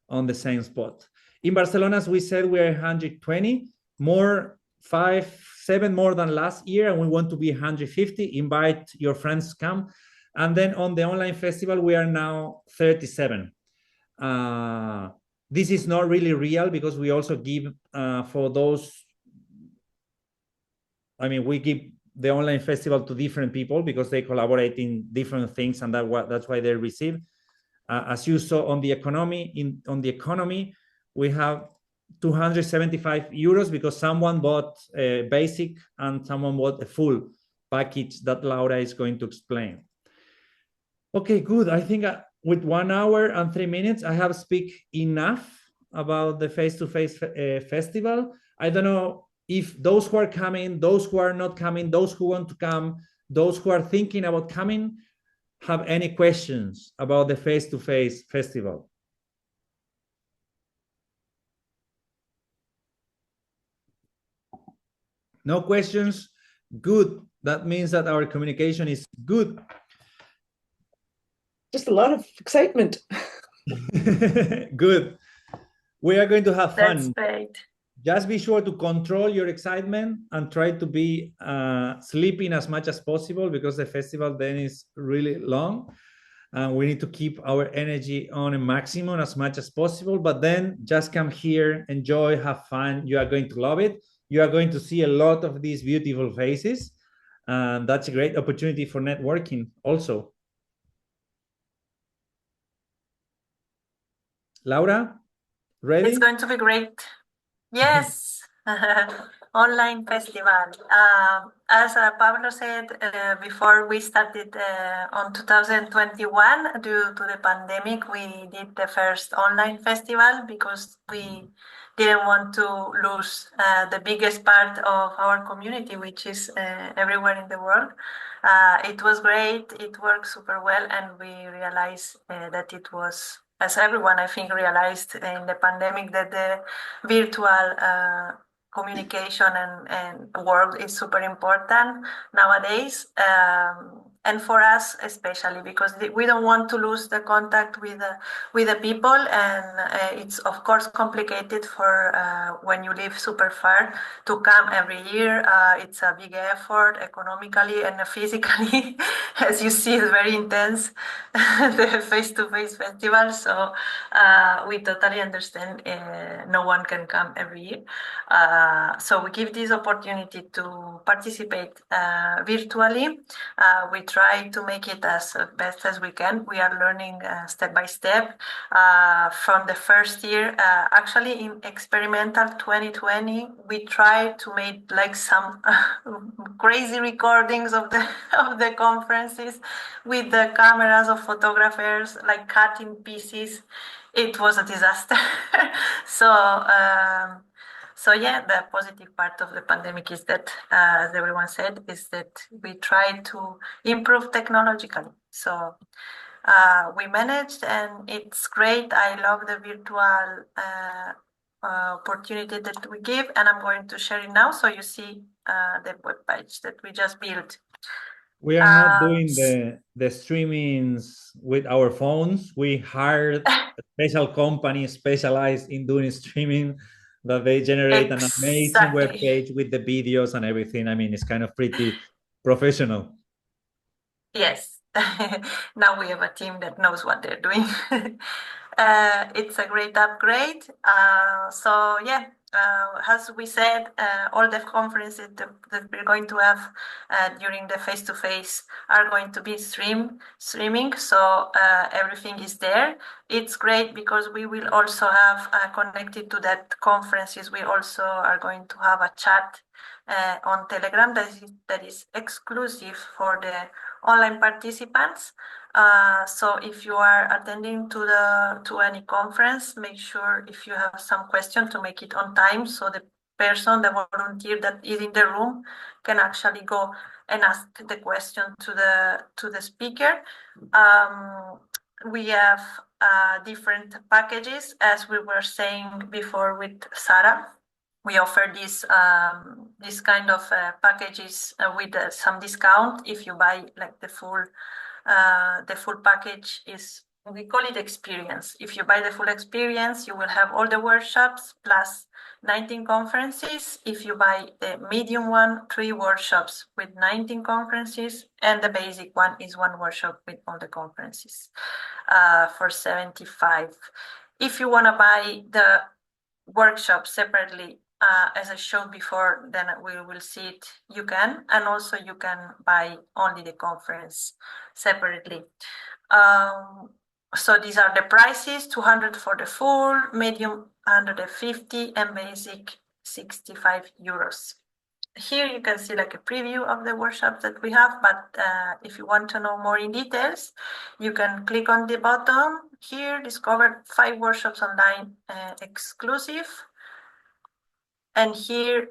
on the same spot. In Barcelona, as we said, we're 120, more 7 more than last year, and we want to be 150. Invite your friends to come. And then on the online festival, we are now 37. This is not really real because we also give for those, I mean, we give the online festival to different people because they collaborate in different things, and that's why they receive. As you saw on the economy, we have 275 euros because someone bought a basic and someone bought a full package that Laura is going to explain. Okay, good. I think with 1 hour and 3 minutes, I have speak enough about the face-to-face festival. I don't know if those who are coming, those who are not coming, those who want to come, those who are thinking about coming, have any questions about the face-to-face festival. No questions? Good. That means that our communication is good. Just a lot of excitement. Good. We are going to have fun. That's great. Just be sure to control your excitement and try to be sleeping as much as possible because the festival then is really long. We need to keep our energy on a maximum as much as possible, but then just come here, enjoy, have fun. You are going to love it. You are going to see a lot of these beautiful faces. And that's a great opportunity for networking also. Laura, ready? It's going to be great. Yes, online festival. As Pablo said before we started on 2021, due to the pandemic, we did the first online festival because we didn't want to lose the biggest part of our community, which is everywhere in the world. It was great, it worked super well, and we realized that it was, as everyone I think realized in the pandemic, that the virtual communication and world is super important nowadays, and for us especially because we don't want to lose the contact with the people, and it's of course complicated for when you live super far to come every year. It's a big effort economically and physically. As you see, it's very intense, the face-to-face festival, so we totally understand no one can come every year. So we give this opportunity to participate virtually. We try to make it as best as we can. We are learning step by step. From the first year, actually in experimental 2020, we tried to make like some crazy recordings of the conferences with the cameras of photographers, like cutting pieces. It was a disaster. So yeah, the positive part of the pandemic is that, as everyone said, is that we try to improve technologically. So we managed, and it's great. I love the virtual opportunity that we give, and I'm going to share it now so you see the webpage that we just built. We are not doing the streamings with our phones. We hired a special company specialized in doing streaming, that they generate an amazing webpage with the videos and everything. I mean, it's kind of pretty professional. Yes. Now we have a team that knows what they're doing. It's a great upgrade. So yeah, as we said, all the conferences that we're going to have during the face-to-face are going to be streaming. So everything is there. It's great because we will also have connected to that conferences. We also are going to have a chat on Telegram that is exclusive for the online participants. So if you are attending to any conference, make sure if you have some question to make it on time, so the volunteer that is in the room can actually go and ask the question to the speaker. We have different packages, as we were saying before with Sarah. We offer this kind of packages with some discount if you buy like the full package. We call it experience. If you buy the full experience, you will have all the workshops plus 19 conferences. If you buy the medium one, 3 workshops with 19 conferences, and the basic one is 1 workshop with all the conferences for 75. If you want to buy the workshop separately, as I showed before, then we will see it. You can, and also you can buy only the conference separately. So these are the prices: 200 for the full, medium 150, and basic 65 euros. Here you can see like a preview of the workshops that we have, but if you want to know more in details, you can click on the button here, discover 5 workshops online exclusive. And here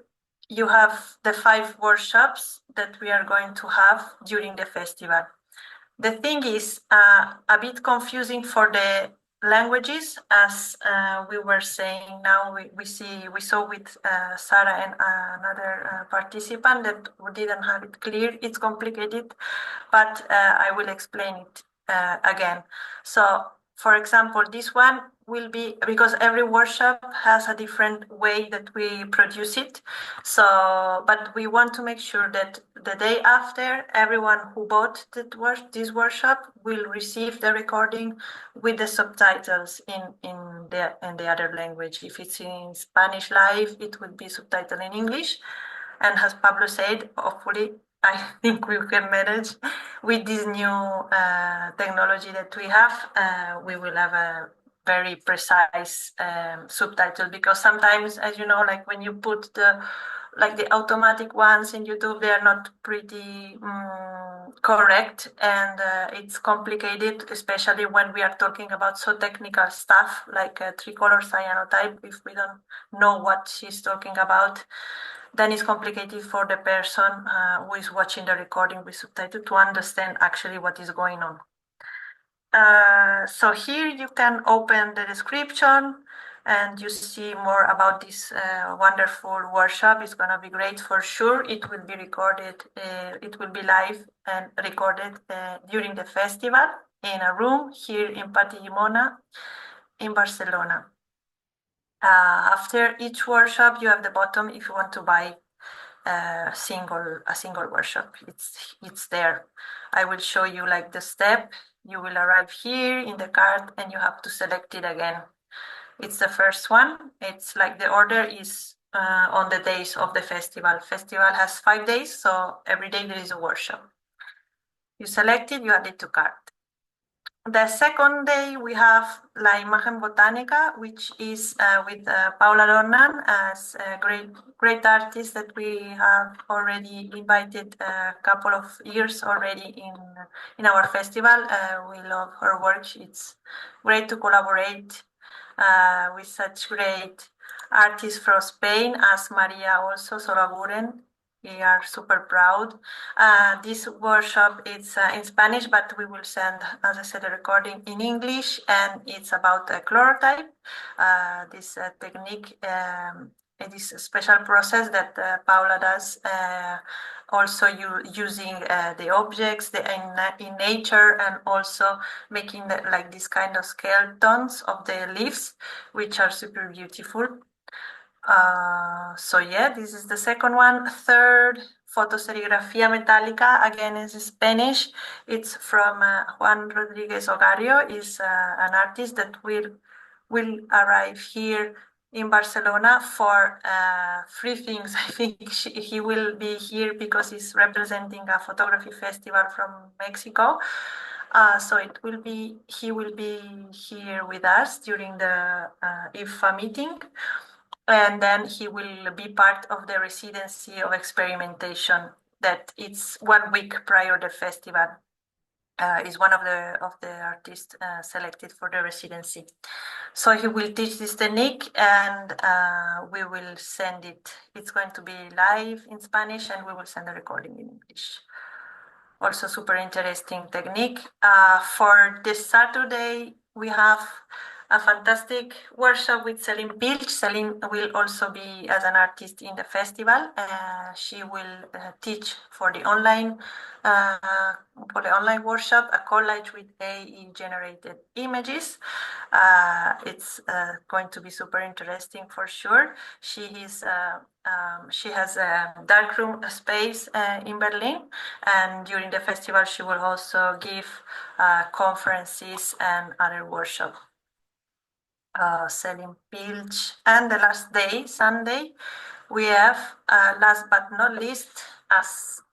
you have the 5 workshops that we are going to have during the festival. The thing is a bit confusing for the languages, as we were saying. Now we saw with Sarah and another participant that we didn't have it clear. It's complicated, but I will explain it again. So, for example, this one will be, because every workshop has a different way that we produce it. So, but we want to make sure that the day after, everyone who bought this workshop will receive the recording with the subtitles in the other language. If it's in Spanish live, it will be subtitled in English. And as Pablo said, hopefully, I think we can manage with this new technology that we have. We will have a very precise subtitle, because sometimes, as you know, like when you put the automatic ones in YouTube, they are not pretty correct, and it's complicated, especially when we are talking about so technical stuff like tricolor cyanotype. If we don't know what she's talking about, then it's complicated for the person who is watching the recording with subtitle to understand actually what is going on. So here you can open the description and you see more about this wonderful workshop. It's going to be great for sure. It will be recorded, it will be live and recorded during the festival in a room here in Pati Llimona in Barcelona. After each workshop, you have the bottom if you want to buy a single workshop. It's there. I will show you like the step. You will arrive here in the card and you have to select it again. It's the first one. It's like the order is on the days of the festival. Festival has 5 days, so every day there is a workshop. You select it, you add it to cart. The second day we have La Imagen Botánica, which is with Paula Dornan, as a great artist that we have already invited a couple of years already in our festival. We love her work. It's great to collaborate with such great artists from Spain, as Maria also Solaguren. We are super proud. This workshop is in Spanish, but we will send, as I said, a recording in English, and it's about a chlorotype. This technique, this special process that Paula does, also using the objects in nature, and also making like this kind of skeletons of the leaves, which are super beautiful. So yeah, this is the second one. Third, Fotoserigrafía Metálica, again is Spanish. It's from Juan Rodriguez Ogario. Is an artist that will arrive here in Barcelona for 3 things. I think he will be here because he's representing a photography festival from Mexico. So he will be here with us during the IFA meeting. And then he will be part of the residency of experimentation that it's 1 week prior the festival. Is one of the artists selected for the residency. So he will teach this technique, and we will send it. It's going to be live in Spanish, and we will send the recording in English. Also super interesting technique. For this Saturday, we have a fantastic workshop with Celine Pilch. Celine will also be as an artist in the festival. She will teach for the online workshop, a collage with AI generated images. It's going to be super interesting for sure. She has a darkroom space in Berlin, and during the festival she will also give conferences and other workshops. Celine Pilch. And the last day, Sunday, we have, last but not least, a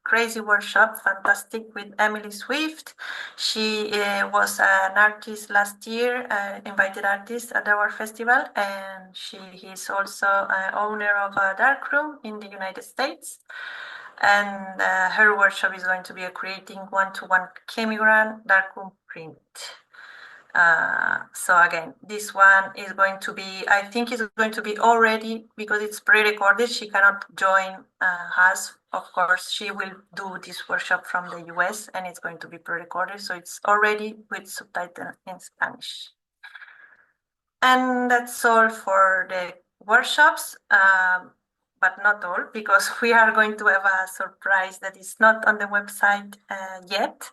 crazy workshop, fantastic, with Emily Swift. She was an artist last year, invited artist at our festival, and she is also owner of a darkroom in the United States. And her workshop is going to be creating one-to-one chemigram darkroom print. So again, this one is going to be, I think it's going to be already, because it's pre-recorded, she cannot join us. Of course, she will do this workshop from the US, and it's going to be pre-recorded, so it's already with subtitles in Spanish. And that's all for the workshops, but not all, because we are going to have a surprise that is not on the website yet.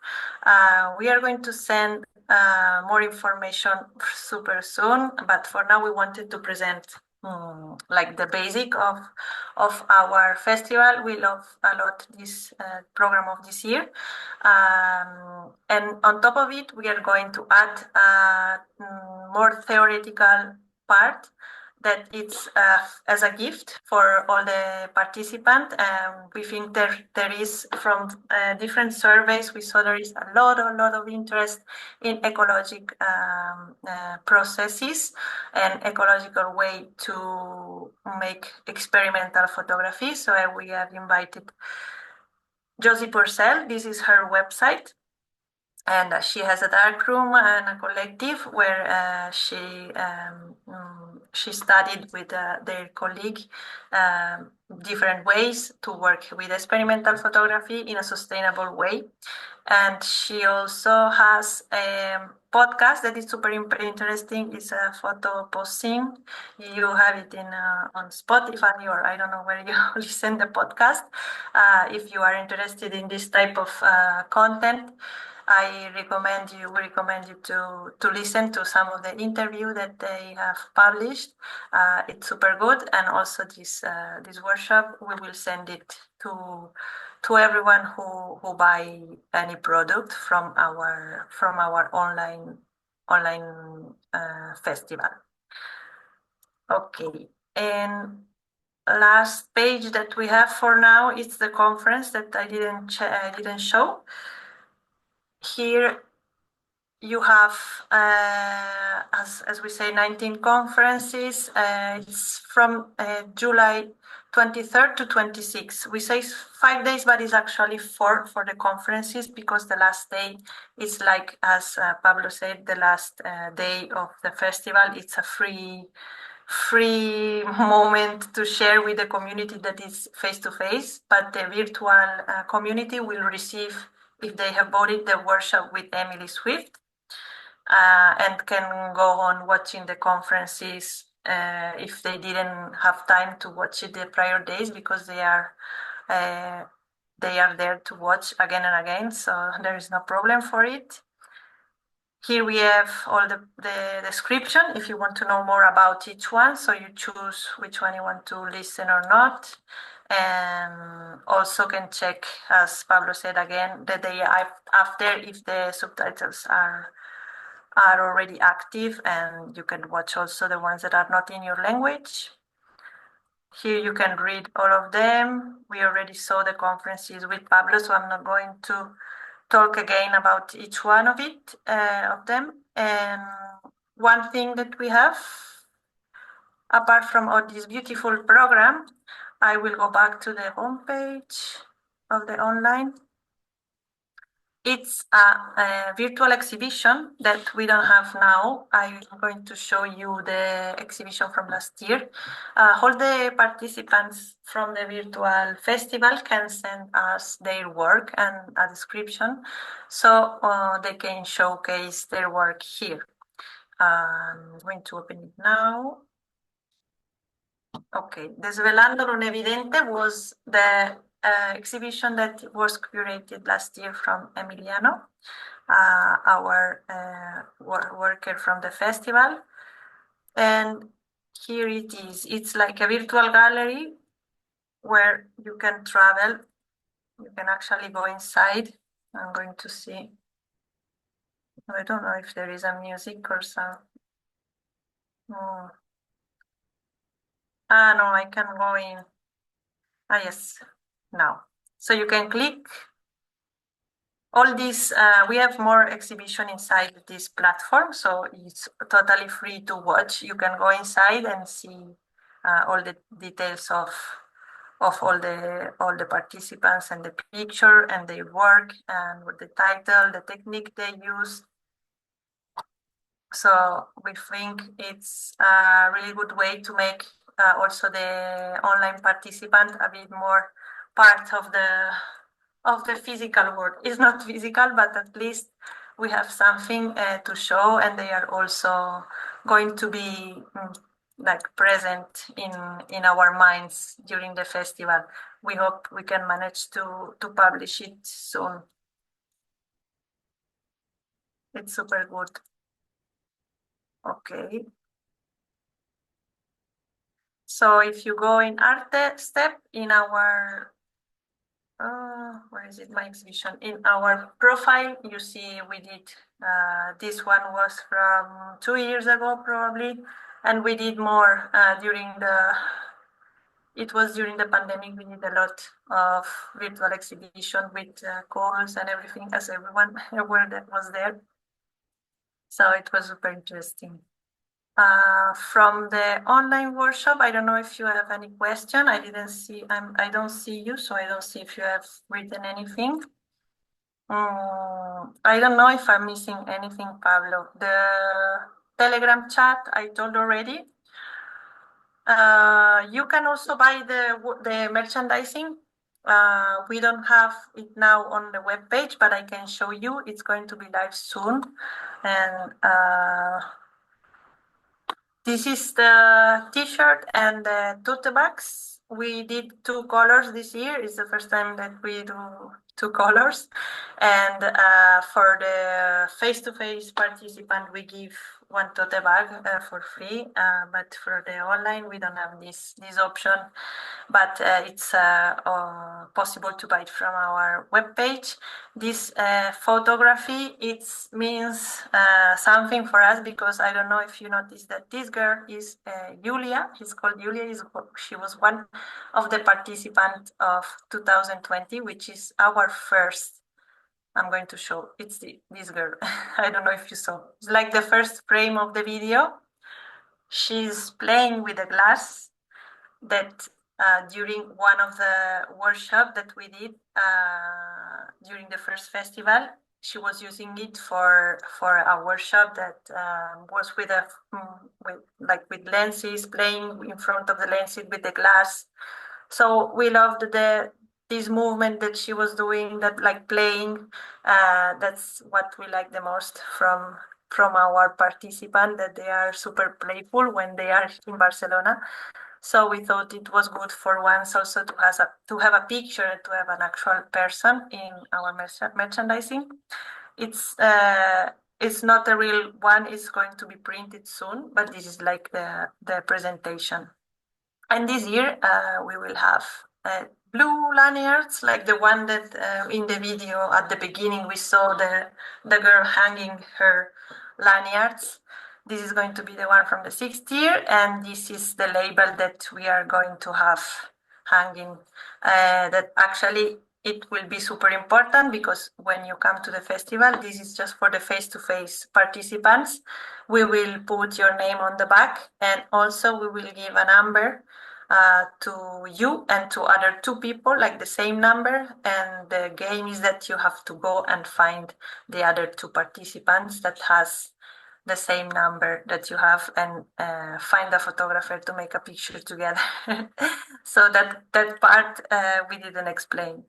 We are going to send more information super soon, but for now we wanted to present like the basic of our festival. We love a lot this program of this year, and on top of it we are going to add a more theoretical part that it's as a gift for all the participants. We think there is, from different surveys, we saw there is a lot of interest in ecological processes and ecological way to make experimental photography. So we have invited Josie Purcell. This is her website. And she has a darkroom and a collective where she studied with their colleague different ways to work with experimental photography in a sustainable way. And she also has a podcast that is super interesting. It's a photo posting. You have it in on Spotify, or I don't know where you listen the podcast. If you are interested in this type of content, we recommend you to listen to some of the interview that they have published. It's super good, and also this workshop, we will send it to everyone who buy any product from our online festival. Okay, and last page that we have for now is the conference that I didn't show. Here you have, as we say, 19 conferences. It's from July 23rd to 26th. We say 5 days, but it's actually 4 for the conferences, because the last day is, like, as Pablo said, the last day of the festival. It's a free moment to share with the community that is face-to-face, but the virtual community will receive, if they have bought it, the workshop with Emily Swift, and can go on watching the conferences if they didn't have time to watch it the prior days, because they are there to watch again and again, so there is no problem for it. Here we have all the description if you want to know more about each one, so you choose which one you want to listen or not. And also can check, as Pablo said again, the day after, if the subtitles are already active, and you can watch also the ones that are not in your language. Here you can read all of them. We already saw the conferences with Pablo, so I'm not going to talk again about each one of them. And one thing that we have, apart from all this beautiful program, I will go back to the homepage. online. It's a virtual exhibition that we don't have now. I'm going to show you the exhibition from last year. All the participants from the virtual festival can send us their work and a description, so they can showcase their work here. I'm going to open it now. Okay, Desvelando lo Evidente was the exhibition that was curated last year from Emiliano, our worker from the festival. And here it is. It's like a virtual gallery where you can travel. You can actually go inside. I'm going to see. I don't know if there is a music or some. No. No, I can go in. Yes, now. So you can click all this. We have more exhibition inside this platform, so it's totally free to watch. You can go inside and see all the details of all the participants and the picture and their work and with the title, the technique they use. So we think it's a really good way to make also the online participant a bit more part of the physical world. It's not physical, but at least we have something to show, and they are also going to be like present in our minds during the festival. We hope we can manage to publish it soon. It's super good. Okay. So if you go in Arte step in our, where is it, my exhibition? In our profile, you see we did, this one was from 2 years ago probably, and we did more during the pandemic. We did a lot of virtual exhibition with calls and everything, as everyone that was there. So it was super interesting. From the online workshop, I don't know if you have any question. I don't see you, so I don't see if you have written anything. I don't know if I'm missing anything, Pablo. The Telegram chat I told already. You can also buy the merchandising. We don't have it now on the webpage, but I can show you. It's going to be live soon, and this is the t-shirt and the tote bags. We did 2 colors this year. It's the first time that we do 2 colors. And for the face-to-face participant, we give 1 tote bag for free. But for the online, we don't have this option. But it's possible to buy it from our webpage. This photography, it means something for us, because I don't know if you noticed that this girl is Julia. She's called Julia. She was one of the participants of 2020, which is our first. I'm going to show. It's this girl. I don't know if you saw. It's like the first frame of the video. She's playing with a glass that during one of the workshops that we did during the first festival, she was using it for a workshop that was with lenses, playing in front of the lenses with the glass. So we loved this movement that she was doing, that like playing. That's what we like the most from our participants, that they are super playful when they are in Barcelona. So we thought it was good for once also to have a picture, to have an actual person in our merchandising. It's not a real one. It's going to be printed soon, but this is like the presentation. And this year we will have blue lanyards, like the one that in the video at the beginning we saw the girl hanging her lanyards. This is going to be the one from the 6th year, and this is the label that we are going to have hanging. That actually it will be super important, because when you come to the festival, this is just for the face-to-face participants. We will put your name on the back, and also we will give a number to you and to other 2 people, like the same number. And the game is that you have to go and find the other 2 participants that has the same number that you have, and find a photographer to make a picture together. So that part we didn't explain.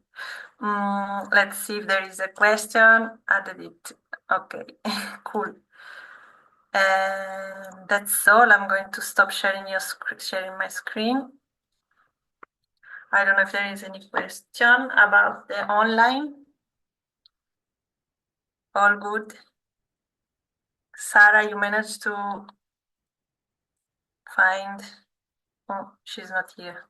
Let's see if there is a question. Added it. Okay, cool. And that's all. I'm going to stop sharing sharing my screen. I don't know if there is any question about the online. All good. Sarah, you managed to find. Oh, she's not here.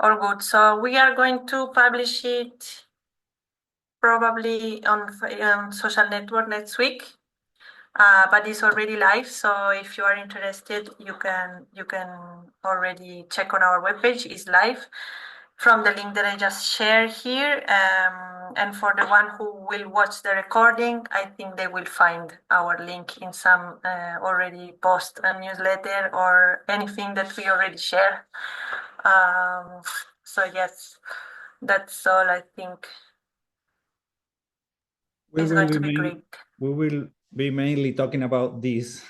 All good. So we are going to publish it probably on social network next week. But it's already live, so if you are interested, you can already check on our webpage. It's live from the link that I just shared here. And for the one who will watch the recording, I think they will find our link in some already post a newsletter or anything that we already share. So yes, that's all. I think it's going to be great. We will be mainly talking about this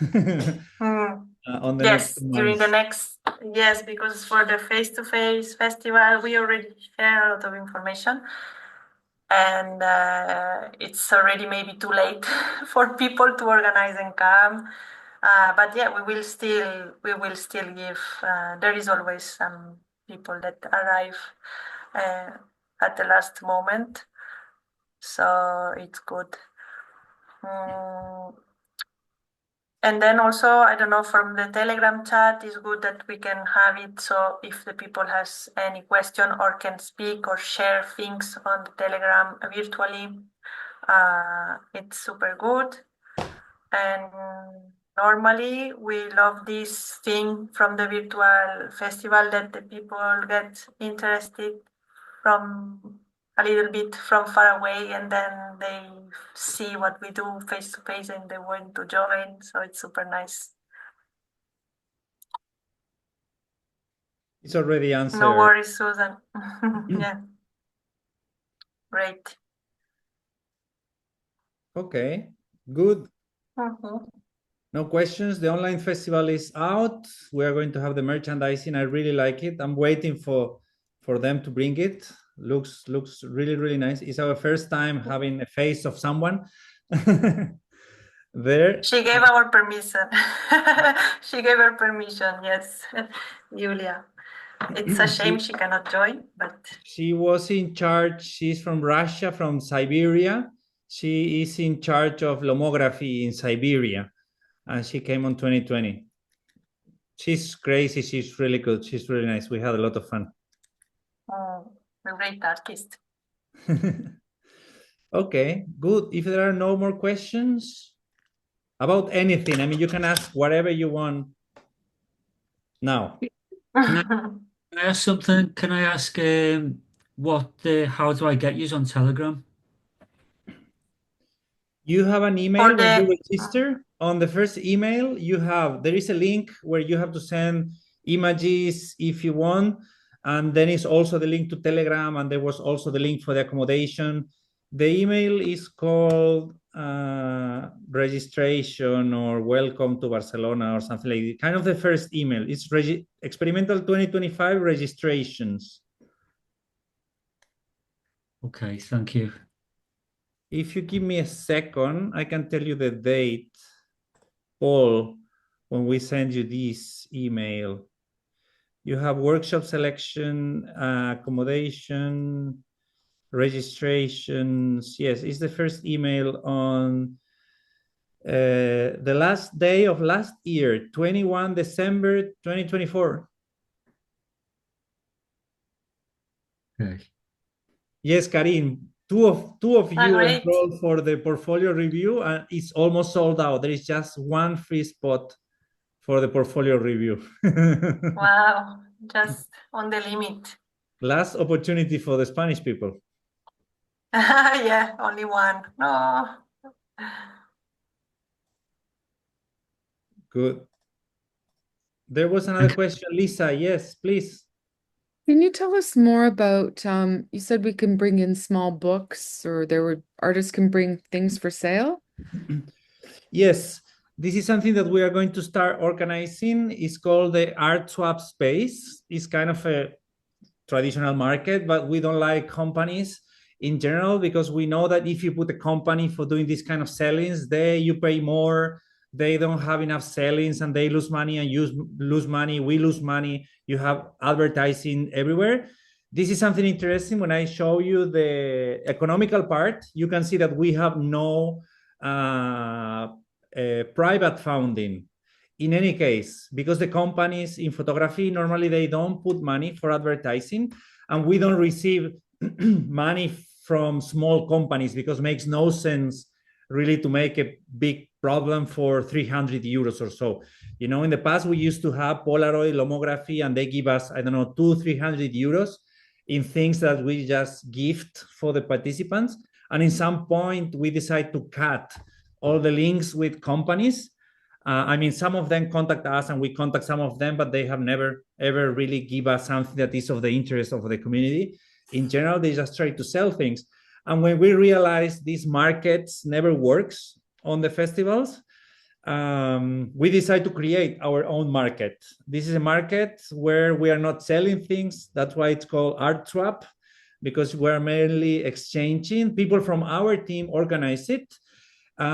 on the Yes, next during the months. next, yes, because for the face-to-face festival, we already share a lot of information, and it's already maybe too late for people to organize and come. But yeah, we will still give. There is always some people that arrive at the last moment, so it's good. And then also, I don't know, from the Telegram chat, it's good that we can have it. So if the people has any question or can speak or share things on the Telegram virtually, it's super good. And normally we love this thing from the virtual festival, that the people get interested from a little bit from far away, and then they see what we do face to face and they want to join. So it's super nice. It's already answered. No worries, Susan. Yeah. Great. Okay, good. Mhm. No questions. The online festival is out. We are going to have the merchandising. I really like it. I'm waiting for them to bring it. Looks really, really nice. It's our first time having a face of someone there. She gave our permission. She gave her permission, yes, Julia. It's a shame she cannot join, but she was in charge. She's from Russia, from Siberia. She is in charge of lomography in Siberia, and she came on 2020. She's crazy. She's really good. She's really nice. We had a lot of fun. a great artist. Okay, good. If there are no more questions about anything, I mean, you can ask whatever you want now. Can I ask something? Can I ask how do I get you on Telegram? You have an email when you register. On the first email, there is a link where you have to send images if you want. And then it's also the link to Telegram, and there was also the link for the accommodation. The email is called registration or welcome to Barcelona or something like that. Kind of the first email. It's experimental 2025 registrations. Okay, thank you. If you give me a second, I can tell you the date, Paul, when we send you this email. You have workshop selection, accommodation, registrations. Yes, it's the first email on the last day of last year, 21 December 2024. Okay. Yes, Karim. Two of you enrolled for the portfolio review, and it's almost sold out. There is just one free spot for the portfolio review. Wow, just on the limit. Last opportunity for the Spanish people. Yeah, only one. No. Good. There was another question, Lisa. Yes, please. Can you tell us more about, you said we can bring in small books, or artists can bring things for sale? Yes, this is something that we are going to start organizing. It's called the Art Swap Space. It's kind of a traditional market, but we don't like companies in general, because we know that if you put a company for doing this kind of sellings, you pay more, they don't have enough sellings, and they lose money, and you lose money, we lose money. You have advertising everywhere. This is something interesting. When I show you the economical part, you can see that we have no private funding in any case, because the companies in photography, normally they don't put money for advertising, and we don't receive money from small companies, because it makes no sense really to make a big problem for 300 euros or so. You know, in the past, we used to have Polaroid lomography, and they give us, I don't know, 200-300 euros in things that we just gift for the participants. And in some point, we decide to cut all the links with companies. I mean, some of them contact us and we contact some of them, but they have never, ever really give us something that is of the interest of the community. In general, they just try to sell things. And when we realized these markets never works on the festivals, we decided to create our own market. This is a market where we are not selling things. That's why it's called Art Swap, because we're mainly exchanging. People from our team organize it. We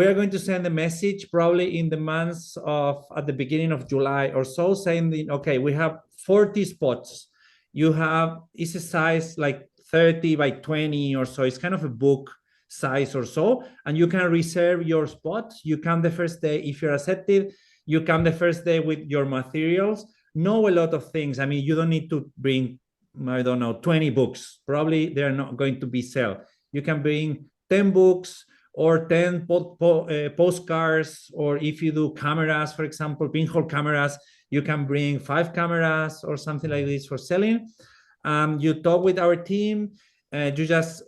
are going to send a message probably in the months of, at the beginning of July or so, saying, okay, we have 40 spots. You have, it's a size like 30 by 20 or so. It's kind of a book size or so, and you can reserve your spot. You come the first day. If you're accepted, you come the first day with your materials. Know a lot of things. I mean, you don't need to bring, I don't know, 20 books. Probably they're not going to be sold. You can bring 10 books or 10 postcards, or if you do cameras, for example, pinhole cameras, you can bring 5 cameras or something like this for selling. You talk with our team. You just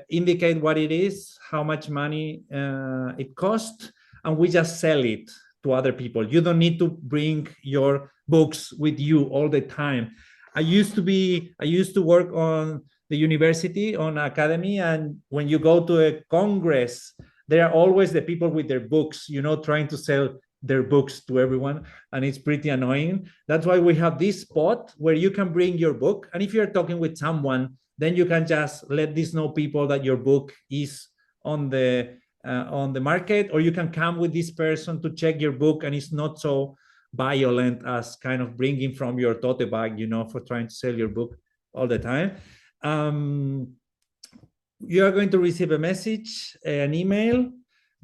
indicate what it is, how much money it costs, and we just sell it to other people. You don't need to bring your books with you all the time. I used to work on the university, on academy, and when you go to a congress, there are always the people with their books, you know, trying to sell their books to everyone, and it's pretty annoying. That's why we have this spot where you can bring your book, and if you're talking with someone, then you can just let these know people that your book is on the market, or you can come with this person to check your book, and it's not so violent as kind of bringing from your tote bag, you know, for trying to sell your book all the time. You are going to receive a message, an email.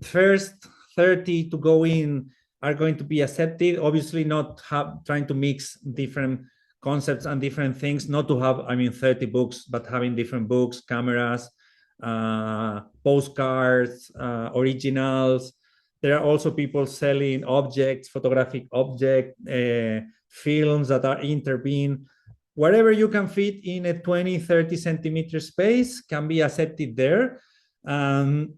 First 30 to go in are going to be accepted. Obviously not trying to mix different concepts and different things, not to have, I mean, 30 books, but having different books, cameras, postcards, originals. There are also people selling objects, photographic objects, films that are interbeam. Whatever you can fit in a 20, 30 centimeter space can be accepted there. And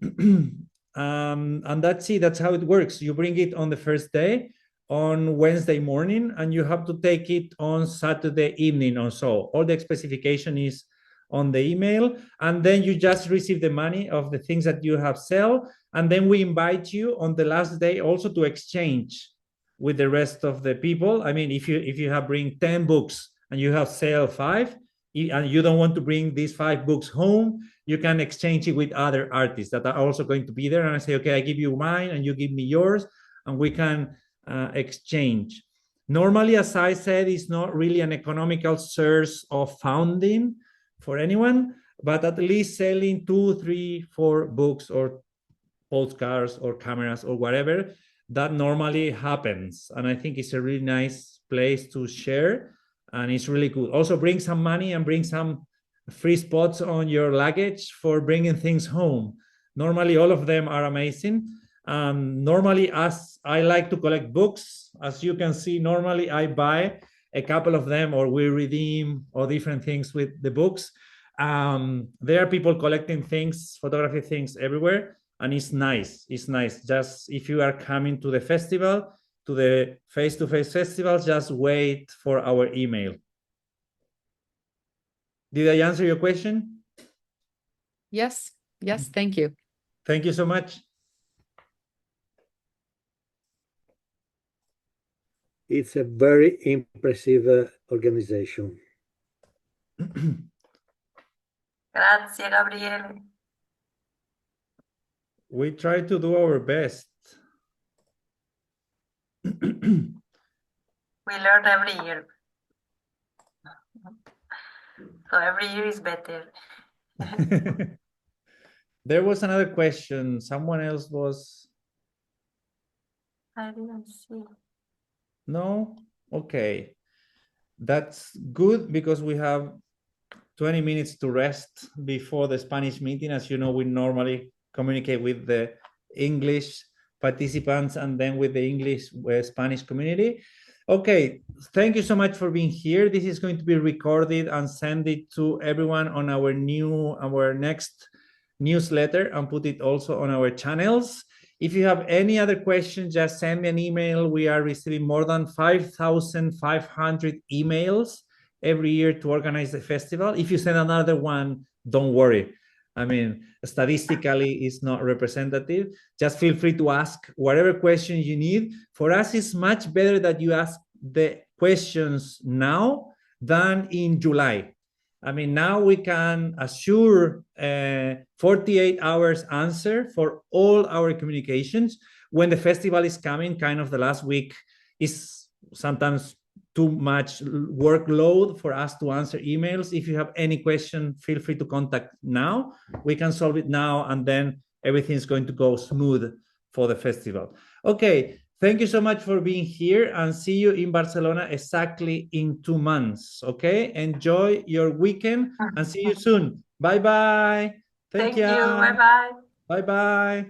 that's it. That's how it works. You bring it on the first day, on Wednesday morning, and you have to take it on Saturday evening or so. All the specification is on the email, and then you just receive the money of the things that you have sell, and then we invite you on the last day also to exchange with the rest of the people. I mean, if you have bring 10 books and you have sell 5, and you don't want to bring these 5 books home, you can exchange it with other artists that are also going to be there. And I say, okay, I give you mine and you give me yours, and we can exchange. Normally, as I said, it's not really an economical source of funding for anyone, but at least selling 2, 3, 4 books or postcards or cameras or whatever, that normally happens. And I think it's a really nice place to share, and it's really good. Also bring some money and bring some free spots on your luggage for bringing things home. Normally, all of them are amazing. Normally, as I like to collect books, as you can see, normally I buy a couple of them, or we redeem, or different things with the books. There are people collecting things, photography things everywhere, and it's nice. It's nice. Just if you are coming to the festival to the face-to-face festivals, just wait for our email. Did I answer your question? Yes, yes, thank you. Thank you so much. It's a very impressive organization. Grazie, Gabriele. We try to do our best. We learn every year. So every year is better. There was another question. Someone else was. I didn't see. No? Okay. That's good because we have 20 minutes to rest before the Spanish meeting. As you know, we normally communicate with the English participants and then with the English Spanish community. Okay, thank you so much for being here. This is going to be recorded and send it to everyone on our next newsletter and put it also on our channels. If you have any other questions, just send me an email. We are receiving more than 5,500 emails every year to organize the festival. If you send another one, don't worry. I mean, statistically, it's not representative. Just feel free to ask whatever question you need. For us, it's much better that you ask the questions now than in July. I mean, now we can assure 48 hours answer for all our communications. When the festival is coming, kind of the last week is sometimes too much workload for us to answer emails. If you have any question, feel free to contact now. We can solve it now, and then everything's going to go smooth for the festival. Okay, thank you so much for being here, and see you in Barcelona exactly in 2 months. Okay, enjoy your weekend and see you soon. Bye-bye. Thank you. Bye-bye. Bye-bye.